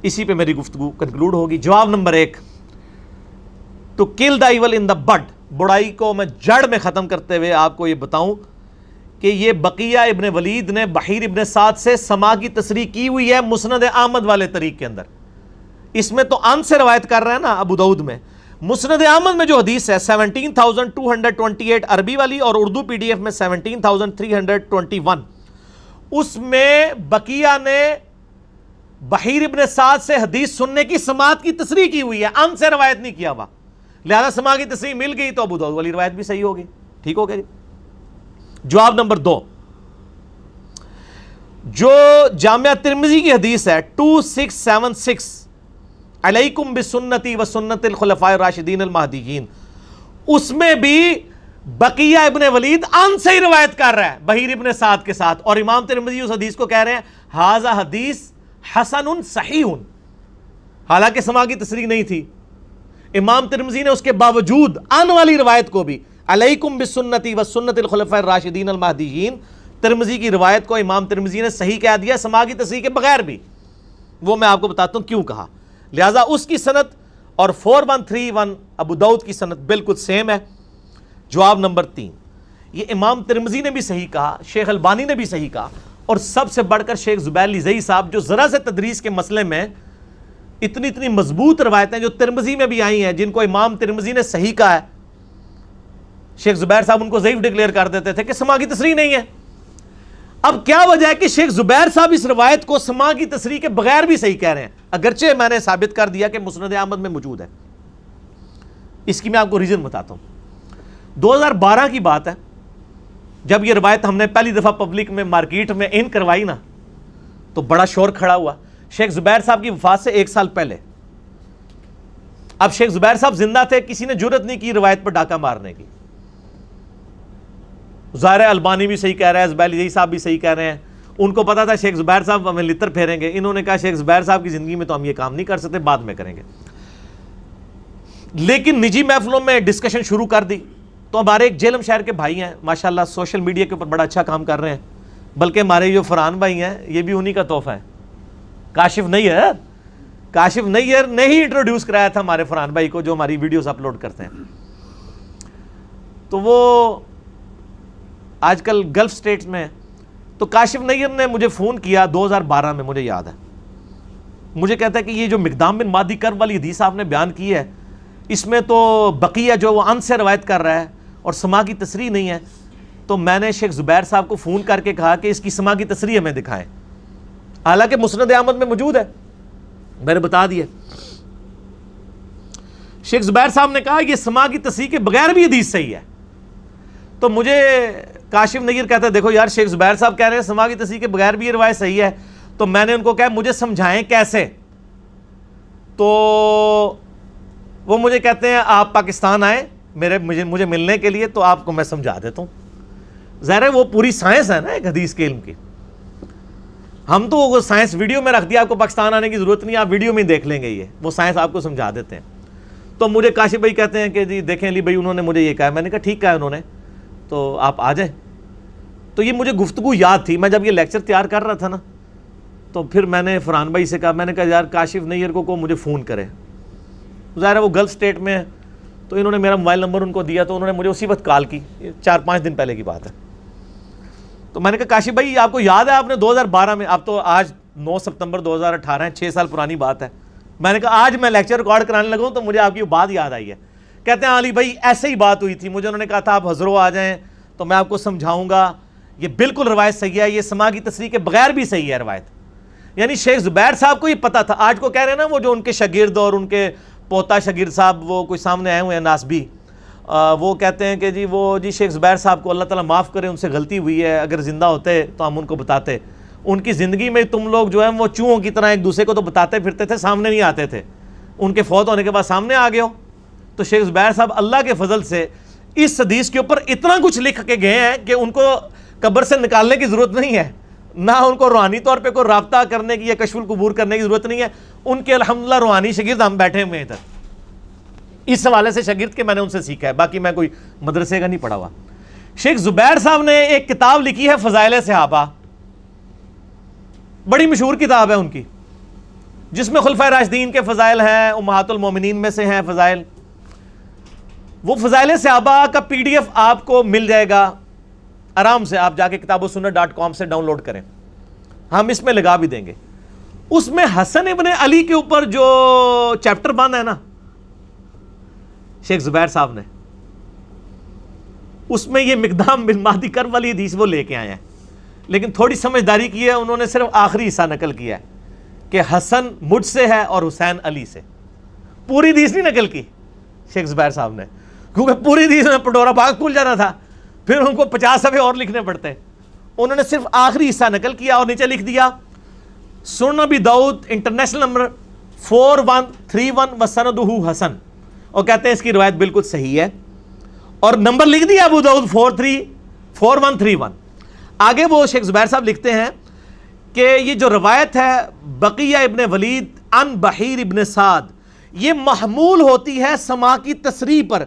A: اسی پہ میری گفتگو کنکلوڈ ہوگی۔ جواب number 1، to kill the evil ان دا بڈ، برائی کو میں جڑ میں ختم کرتے ہوئے آپ کو یہ بتاؤں کہ یہ بقیہ ابن ولید نے بحیر ابن سعد سے سما کی تصریح کی ہوئی ہے مسند احمد والے طریق کے اندر، اس میں تو ان سے روایت کر رہا ہے نا ابو داؤد میں۔ مسند احمد میں جو حدیث ہے 17228 عربی والی اور اردو PDF میں 17321، اس میں بقیہ نے بحیر ابن سعد سے حدیث سننے کی سماعت کی تصریح کی ہوئی ہے، ان سے روایت نہیں کیا ہوا، لہذا سماع کی تصریح مل گئی تو ابو داؤد والی روایت بھی صحیح ہوگی۔ ٹھیک ہو گیا جی. جواب نمبر 2, جو جامعہ ترمذی کی حدیث ہے 2676 علیکم بسنتی و سنت الخلفاء الراشدین المہدیین, اس میں بھی بقیہ ابن ولید ان سے ہی روایت کر رہا ہے بحیر ابن سعد کے ساتھ, اور امام ترمذی اس حدیث کو کہہ رہے ہیں ھذا حدیث حسن صحیح, حالانکہ سماع کی تصریح نہیں تھی. امام ترمذی نے اس کے باوجود ان والی روایت کو بھی علیکم بسنتی و سنت الخلفاء الراشدین المہدیین, ترمذی کی روایت کو امام ترمذی نے صحیح کہہ دیا سماع کی تصریح کے بغیر بھی. وہ میں آپ کو بتاتا ہوں کیوں کہا. لہٰذا اس کی سند اور 4131 ابو داؤد کی سند بالکل سیم ہے. جواب نمبر 3, یہ امام ترمذی نے بھی صحیح کہا, شیخ البانی نے بھی صحیح کہا, اور سب سے بڑھ کر شیخ زبیر لیزئی صاحب جو ذرا سے تدریس کے مسئلے میں اتنی مضبوط روایتیں جو ترمذی میں بھی آئی ہیں جن کو امام ترمذی نے صحیح کہا ہے, شیخ زبیر صاحب ان کو ضعیف ڈکلیئر کر دیتے تھے کہ سماع کی تصریح نہیں ہے. اب کیا وجہ ہے کہ شیخ زبیر صاحب اس روایت کو سماع کی تصریح کے بغیر بھی صحیح کہہ رہے ہیں, اگرچہ میں نے ثابت کر دیا کہ مسند احمد میں موجود ہے. اس کی میں آپ کو ریزن بتاتا ہوں. 2012 کی بات ہے, جب یہ روایت ہم نے پہلی دفعہ پبلک میں مارکیٹ میں ان کروائی نا, تو بڑا شور کھڑا ہوا شیخ زبیر صاحب کی وفات سے 1 سال پہلے. اب شیخ زبیر صاحب زندہ تھے, کسی نے جرت نہیں کی روایت پر ڈاکہ مارنے کی. ظاہر البانی بھی صحیح کہہ رہا ہے, زبیر لیزئی صاحب بھی صحیح کہہ رہے ہیں. ان کو پتا تھا شیخ زبیر صاحب ہمیں لتر پھیریں گے, انہوں نے کہا شیخ زبیر صاحب کی زندگی میں تو ہم یہ کام نہیں کر سکتے, بعد میں کریں گے. لیکن نجی محفلوں میں ڈسکشن شروع کر دی تو ہمارے ایک جیلم شہر کے بھائی ہیں ماشاءاللہ, سوشل میڈیا کے اوپر بڑا اچھا کام کر رہے ہیں, بلکہ ہمارے جو فرحان بھائی ہیں یہ بھی انہی کا تحفہ ہے. کاشف نیئر نے ہی انٹروڈیوس کرایا تھا ہمارے فرحان بھائی کو جو ہماری ویڈیوز اپلوڈ کرتے ہیں. تو وہ آج کل گلف سٹیٹس میں, تو کاشف نیئر نے مجھے فون کیا 2012 میں, مجھے یاد ہے. مجھے کہتا ہے کہ یہ جو مقدام بن مادی کرب والی حدیث آپ نے بیان کی ہے, اس میں تو بقیہ جو وہ ان سے روایت کر رہا ہے اور سماع کی تصریح نہیں ہے. تو میں نے شیخ زبیر صاحب کو فون کر کے کہا کہ اس کی سماع کی تصریح ہمیں دکھائیں, حالانکہ مسند احمد میں موجود ہے. میں نے بتا دیا. شیخ زبیر صاحب نے کہا یہ سماع کی تصریح کے بغیر بھی حدیث صحیح ہے. تو مجھے کاشف نیئر کہتا ہے دیکھو یار شیخ زبیر صاحب کہہ رہے ہیں سماع کی تصریح کے بغیر بھی یہ روایت صحیح ہے. تو میں نے ان کو کہا مجھے سمجھائیں کیسے. تو وہ مجھے کہتے ہیں آپ پاکستان آئیں مجھے ملنے کے لیے, تو آپ کو میں سمجھا دیتا ہوں. ظاہر ہے وہ پوری سائنس ہے نا ایک حدیث کے علم کی. ہم تو وہ سائنس ویڈیو میں رکھ دیا, آپ کو پاکستان آنے کی ضرورت نہیں, آپ ویڈیو میں دیکھ لیں گے, یہ وہ سائنس آپ کو سمجھا دیتے ہیں. تو مجھے کاشف بھائی کہتے ہیں کہ جی دیکھیں علی بھائی انہوں نے مجھے یہ کہا. میں نے کہا ٹھیک کہا انہوں نے, تو آپ آ جائیں. تو یہ مجھے گفتگو یاد تھی, میں جب یہ لیکچر تیار کر رہا تھا نا, تو پھر میں نے فرحان بھائی سے کہا, میں نے کہا یار کاشف نیئر کو مجھے فون کرے. ظاہر ہے وہ گلف اسٹیٹ میں ہے, تو انہوں نے میرا موبائل نمبر ان کو دیا, تو انہوں نے مجھے اسی وقت کال کی, 4-5 دن پہلے کی بات ہے. تو میں نے کہا کاشف بھائی آپ کو یاد ہے آپ نے 2012 میں, اب تو آج 9 ستمبر 2018 ہے, 6 سال پرانی بات ہے. میں نے کہا آج میں لیکچر ریکارڈ کرانے لگا ہوں تو مجھے آپ کی بات یاد آئی ہے. کہتے ہیں علی بھائی ایسے ہی بات ہوئی تھی, مجھے انہوں نے کہا تھا آپ حضرو آ جائیں تو میں آپ کو سمجھاؤں گا, یہ بالکل روایت صحیح ہے, یہ سماع کی تصریح کے بغیر بھی صحیح ہے روایت. یعنی شیخ زبیر صاحب کو یہ پتا تھا. آج کو کہہ رہے ہیں نا وہ جو ان کے شاگرد اور ان کے پوتا شاگرد صاحب وہ کوئی سامنے آئے ہوئے ہیں ناسبی, وہ کہتے ہیں کہ جی وہ جی شیخ زبیر صاحب کو اللہ تعالیٰ معاف کرے, ان سے غلطی ہوئی ہے, اگر زندہ ہوتے تو ہم ان کو بتاتے. ان کی زندگی میں تم لوگ جو ہیں وہ چوہوں کی طرح ایک دوسرے کو تو بتاتے پھرتے تھے, سامنے نہیں آتے تھے. ان کے فوت ہونے کے بعد سامنے آ گئے ہو. تو شیخ زبیر صاحب اللہ کے فضل سے اس حدیث کے اوپر اتنا کچھ لکھ کے گئے ہیں کہ ان کو قبر سے نکالنے کی ضرورت نہیں ہے, نہ ان کو روحانی طور پہ کوئی رابطہ کرنے کی یا کشف القبور کرنے کی ضرورت نہیں ہے. ان کے الحمدللہ روحانی شاگرد ہم بیٹھے ہوئے ہیں ادھر. اس حوالے سے شاگرد کے میں نے ان سے سیکھا ہے, باقی میں کوئی مدرسے کا نہیں پڑھا ہوا. شیخ زبیر صاحب نے ایک کتاب لکھی ہے فضائل صحابہ, بڑی مشہور کتاب ہے ان کی, جس میں خلفائے راشدین کے فضائل ہیں, امہات المومنین میں سے ہیں فضائل. وہ فضائل صحابہ کا PDF آپ کو مل جائے گا آرام سے, آپ جا کے kitabussunnah.com سے ڈاؤن لوڈ کریں, ہم اس میں لگا بھی دیں گے. اس میں حسن ابن علی کے اوپر جو چیپٹر باندھا ہے نا شیخ زبیر صاحب نے, اس میں یہ مقدام بن مہدی کرب والی حدیث وہ لے کے آئے ہیں. لیکن تھوڑی سمجھداری کی ہے انہوں نے, صرف آخری حصہ نقل کیا ہے کہ حسن مجھ سے ہے اور حسین علی سے. پوری حدیث نہیں نقل کی شیخ زبیر صاحب نے, کیونکہ پوری حدیث میں پٹورا باغ کھل جانا تھا. پھر ان کو 50 صفحے اور لکھنے پڑتے ہیں. انہوں نے صرف آخری حصہ نقل کیا اور نیچے لکھ دیا سنن ابی داؤد انٹرنیشنل نمبر 4131 وسندہ حسن, اور کہتے ہیں اس کی روایت بالکل صحیح ہے, اور نمبر لکھ دیا ابو داؤد 4131. آگے وہ شیخ زبیر صاحب لکھتے ہیں کہ یہ جو روایت ہے بقیہ ابن ولید عن بحیر ابن سعد, یہ محمول ہوتی ہے سماع کی تصریح پر,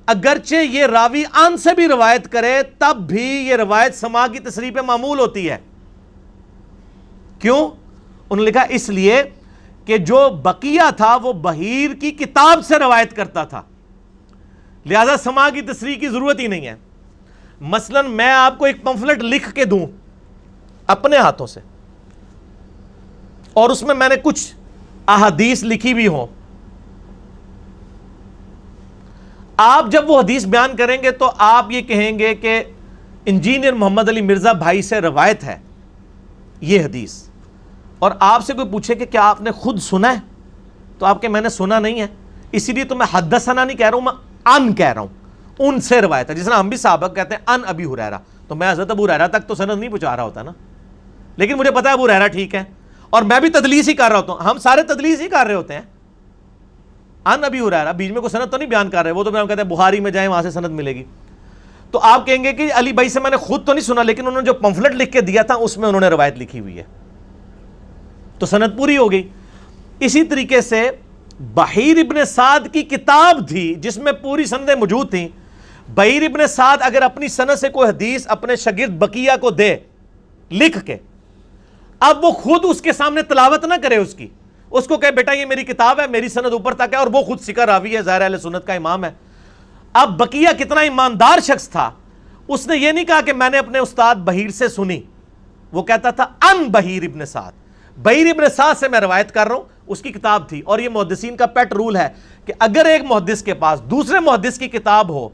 A: اگرچہ یہ راوی ان سے بھی روایت کرے تب بھی یہ روایت سماع کی تصریح پہ معمول ہوتی ہے. کیوں؟ انہوں نے لکھا اس لیے کہ جو بقیہ تھا وہ بحیر کی کتاب سے روایت کرتا تھا, لہذا سماع کی تصریح کی ضرورت ہی نہیں ہے. مثلا میں آپ کو ایک پمفلٹ لکھ کے دوں اپنے ہاتھوں سے, اور اس میں نے کچھ احادیث لکھی بھی ہوں, آپ جب وہ حدیث بیان کریں گے تو آپ یہ کہیں گے کہ انجینئر محمد علی مرزا بھائی سے روایت ہے یہ حدیث, اور آپ سے کوئی پوچھے کہ کیا آپ نے خود سنا ہے, تو آپ کہ میں نے سنا نہیں ہے, اسی لیے تو میں حدثنا نہیں کہہ رہا ہوں, میں ان کہہ رہا ہوں, ان سے روایت ہے. جس طرح ہم بھی صحابہ کہتے ہیں ان ابی ہریرہ, تو میں حضرت ابو ہریرہ تک تو سند نہیں پہنچا رہا ہوتا نا, لیکن مجھے پتا ہے ابو ہریرہ ٹھیک ہے, اور میں بھی تدلیس ہی کر رہا ہوتا ہوں, ہم سارے تدلیس ہی کر رہے ہوتے ہیں. ان ابی ہریرہ بیچ میں کوئی سند تو نہیں بیان کر رہے, وہ تو میں کہتے ہیں بخاری میں جائیں وہاں سے سند ملے گی. تو آپ کہیں گے کہ علی بھائی سے میں نے خود تو نہیں سنا, لیکن انہوں نے جو پمفلٹ لکھ کے دیا تھا اس میں انہوں نے روایت لکھی ہوئی ہے, تو سند پوری ہو گئی. اسی طریقے سے بحیر ابن سعد کی کتاب تھی جس میں پوری سندیں موجود تھیں. بحیر ابن سعد اگر اپنی سند سے کوئی حدیث اپنے شاگرد بقیہ کو دے لکھ کے, اب وہ خود اس کے سامنے تلاوت نہ کرے اس کو کہے بیٹا یہ میری کتاب ہے, میری سند اوپر تک ہے, اور وہ خود ثقہ راوی ہے, ظاہر اہل سنت کا امام ہے. اب بقیہ کتنا ایماندار شخص تھا, اس نے یہ نہیں کہا کہ میں نے اپنے استاد بحیر سے سنی, وہ کہتا تھا ان بحیر ابن سعد, بحیر ابن سعد سے میں روایت کر رہا ہوں, اس کی کتاب تھی. اور یہ محدثین کا پیٹ رول ہے کہ اگر ایک محدث کے پاس دوسرے محدث کی کتاب ہو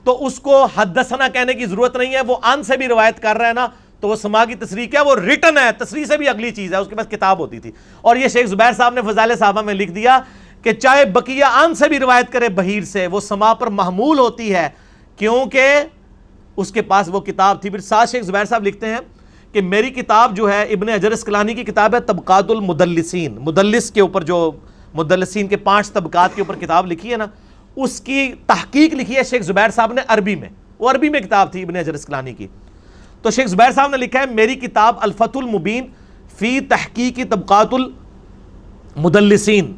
A: تو اس کو حدثنا کہنے کی ضرورت نہیں ہے, وہ ان سے بھی روایت کر رہا ہے نا, تو وہ سماع کی تصریح کیا, وہ ریٹن ہے, تصریح سے بھی اگلی چیز ہے, اس کے پاس کتاب ہوتی تھی. اور یہ شیخ زبیر صاحب نے فضائل صحابہ میں لکھ دیا کہ چاہے بقیہ ان سے بھی روایت کرے بحیر سے, وہ سماع پر محمول ہوتی ہے کیونکہ اس کے پاس وہ کتاب تھی. پھر ساتھ شیخ زبیر صاحب لکھتے ہیں کہ میری کتاب جو ہے ابن حجر اسقلانی کی کتاب ہے طبقات المدلسین, مدلس کے اوپر جو مدلسین کے 5 طبقات کے اوپر کتاب لکھی ہے نا, اس کی تحقیق لکھی ہے شیخ زبیر صاحب نے عربی میں, وہ عربی میں کتاب تھی ابن حجر اسقلانی کی. تو شیخ زبیر صاحب نے لکھا ہے میری کتاب الفتح المبین فی تحقیق طبقات المدلسین,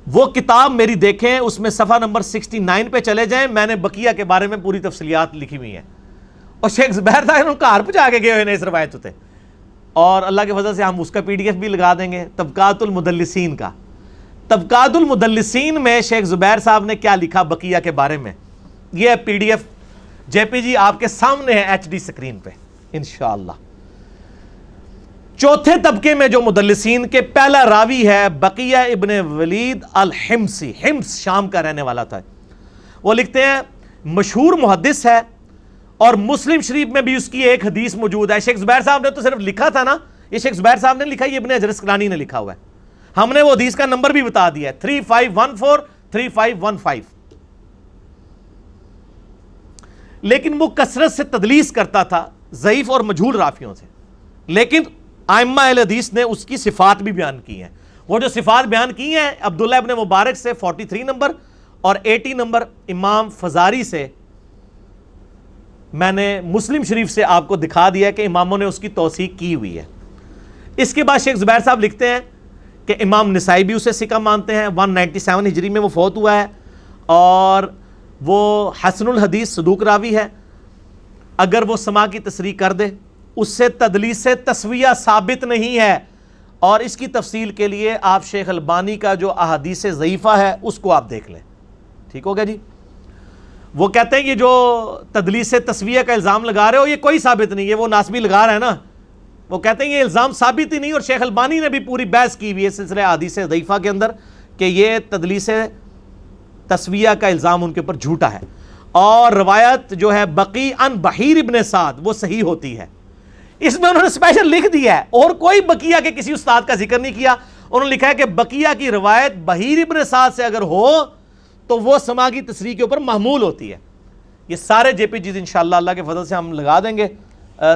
A: وہ کتاب میری دیکھیں, اس میں صفحہ نمبر 69 پہ چلے جائیں, میں نے بقیہ کے بارے میں پوری تفصیلات لکھی ہوئی ہیں. اور شیخ زبیر صاحب نے کہار پہ جا کے گئے ہوئے اس روایت ہوتے, اور اللہ کے فضل سے ہم اس کا PDF بھی لگا دیں گے طبقات المدلسین کا. طبقات المدلسین میں شیخ زبیر صاحب نے کیا لکھا بقیہ کے بارے میں, یہ PDF JPG آپ کے سامنے ہے HD سکرین پہ انشاءاللہ. چوتھے طبقے میں جو مدلسین کے پہلا راوی ہے بقیہ ابن ولید الحمصی, حمص شام کا رہنے والا تھا. وہ لکھتے ہیں مشہور محدث ہے, اور مسلم شریف میں بھی اس کی ایک حدیث موجود ہے. شیخ زبیر صاحب نے تو صرف لکھا تھا نا, یہ شیخ زبیر صاحب نے لکھا, یہ ابن حجر اسقلانی نے لکھا ہوا ہے. ہم نے وہ حدیث کا نمبر بھی بتا دیا ہے 3514 3515. لیکن وہ کثرت سے تدلیس کرتا تھا ضعیف اور مجہول راویوں سے, لیکن ائمہ اہل حدیث نے اس کی صفات بھی بیان کی ہیں. وہ جو صفات بیان کی ہیں عبداللہ ابن مبارک سے 43 نمبر اور 80 نمبر امام فزاری سے, میں نے مسلم شریف سے آپ کو دکھا دیا کہ اماموں نے اس کی توثیق کی ہوئی ہے. اس کے بعد شیخ زبیر صاحب لکھتے ہیں کہ امام نسائی بھی اسے ثقہ مانتے ہیں, 197 ہجری میں وہ فوت ہوا ہے, اور وہ حسن الحدیث صدوق راوی ہے. اگر وہ سماع کی تصریح کر دے اس سے تدلیس سے تسویہ ثابت نہیں ہے, اور اس کی تفصیل کے لیے آپ شیخ البانی کا جو احادیث ضعیفہ ہے اس کو آپ دیکھ لیں. ٹھیک ہو گیا جی. وہ کہتے ہیں یہ جو تدلیس سے تسویہ کا الزام لگا رہے ہو یہ کوئی ثابت نہیں ہے, وہ ناسبی لگا رہا ہے نا. وہ کہتے ہیں یہ الزام ثابت ہی نہیں, اور شیخ البانی نے بھی پوری بحث کی ہوئی ہے سلسلہ احادیث ضعیفہ کے اندر کہ یہ تدلیس تسویہ کا الزام ان کے اوپر جھوٹا ہے, اور روایت جو ہے بقی عن بحیر ابن سعد وہ صحیح ہوتی ہے. اس میں انہوں نے اسپیشل لکھ دیا ہے, اور کوئی بقیہ کے کسی استاد کا ذکر نہیں کیا. انہوں نے لکھا ہے کہ بقیہ کی روایت بحیر ابن سعد سے اگر ہو تو وہ سماع کی تصریح کے اوپر محمول ہوتی ہے. یہ سارے جے پی جیز انشاءاللہ اللہ کے فضل سے ہم لگا دیں گے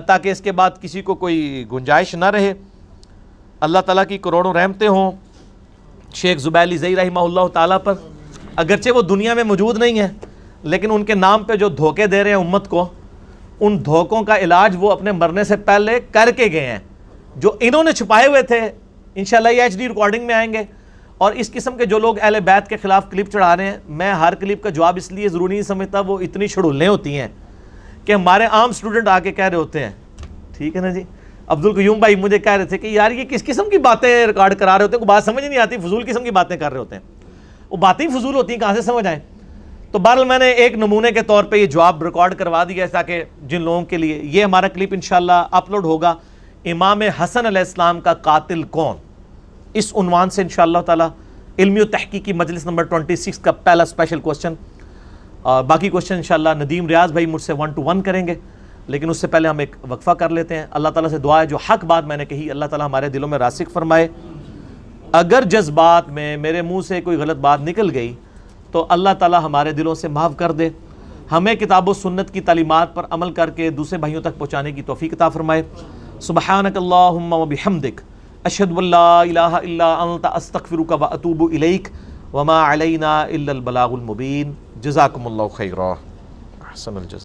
A: تاکہ اس کے بعد کسی کو کوئی گنجائش نہ رہے. اللہ تعالیٰ کی کروڑوں رحمتیں ہوں شیخ زبیر علی زئی رحمہ اللہ تعالیٰ پر. اگرچہ وہ دنیا میں موجود نہیں ہیں لیکن ان کے نام پہ جو دھوکے دے رہے ہیں امت کو, ان دھوکوں کا علاج وہ اپنے مرنے سے پہلے کر کے گئے ہیں. جو انہوں نے چھپائے ہوئے تھے انشاءاللہ یہ ایچ ڈی ریکارڈنگ میں آئیں گے. اور اس قسم کے جو لوگ اہل بیت کے خلاف کلپ چڑھا رہے ہیں, میں ہر کلپ کا جواب اس لیے ضروری نہیں سمجھتا, وہ اتنی چھڑولیں ہوتی ہیں کہ ہمارے عام سٹوڈنٹ آ کے کہہ رہے ہوتے ہیں, ٹھیک ہے نا جی, عبدالقیوم بھائی مجھے کہہ رہے تھے کہ یار یہ کس قسم کی باتیں ریکارڈ کرا رہے ہوتے ہیں, کوئی بات سمجھ نہیں آتی, فضول قسم کی باتیں کر رہے ہوتے ہیں. وہ باتیں ہی فضول ہوتی ہیں, کہاں سے سمجھ آئیں. تو بہرحال میں نے ایک نمونے کے طور پہ یہ جواب ریکارڈ کروا دیا ہے تاکہ جن لوگوں کے لیے یہ ہمارا کلپ انشاءاللہ اپلوڈ ہوگا, امام حسن علیہ السلام کا قاتل کون, اس عنوان سے انشاءاللہ تعالی علمی و تحقیقی مجلس نمبر 26 کا پہلا اسپیشل کوسچن. اور باقی کوسچن انشاءاللہ ندیم ریاض بھائی مجھ سے 1 to 1 کریں گے, لیکن اس سے پہلے ہم ایک وقفہ کر لیتے ہیں. اللہ تعالیٰ سے دعا ہے جو حق بات میں نے کہی اللہ تعالیٰ ہمارے دلوں میں راسخ فرمائے. اگر جذبات میں میرے منہ سے کوئی غلط بات نکل گئی تو اللہ تعالیٰ ہمارے دلوں سے معاف کر دے, ہمیں کتاب و سنت کی تعلیمات پر عمل کر کے دوسرے بھائیوں تک پہنچانے کی توفیق عطا فرمائے. سبحانک اللہم و بحمدک اشہد ان لا الہ الا انت استغفرک و اتوب الیک وما علینا الا البلاغ المبین. جزاکم اللہ خیرا, احسن الجزا.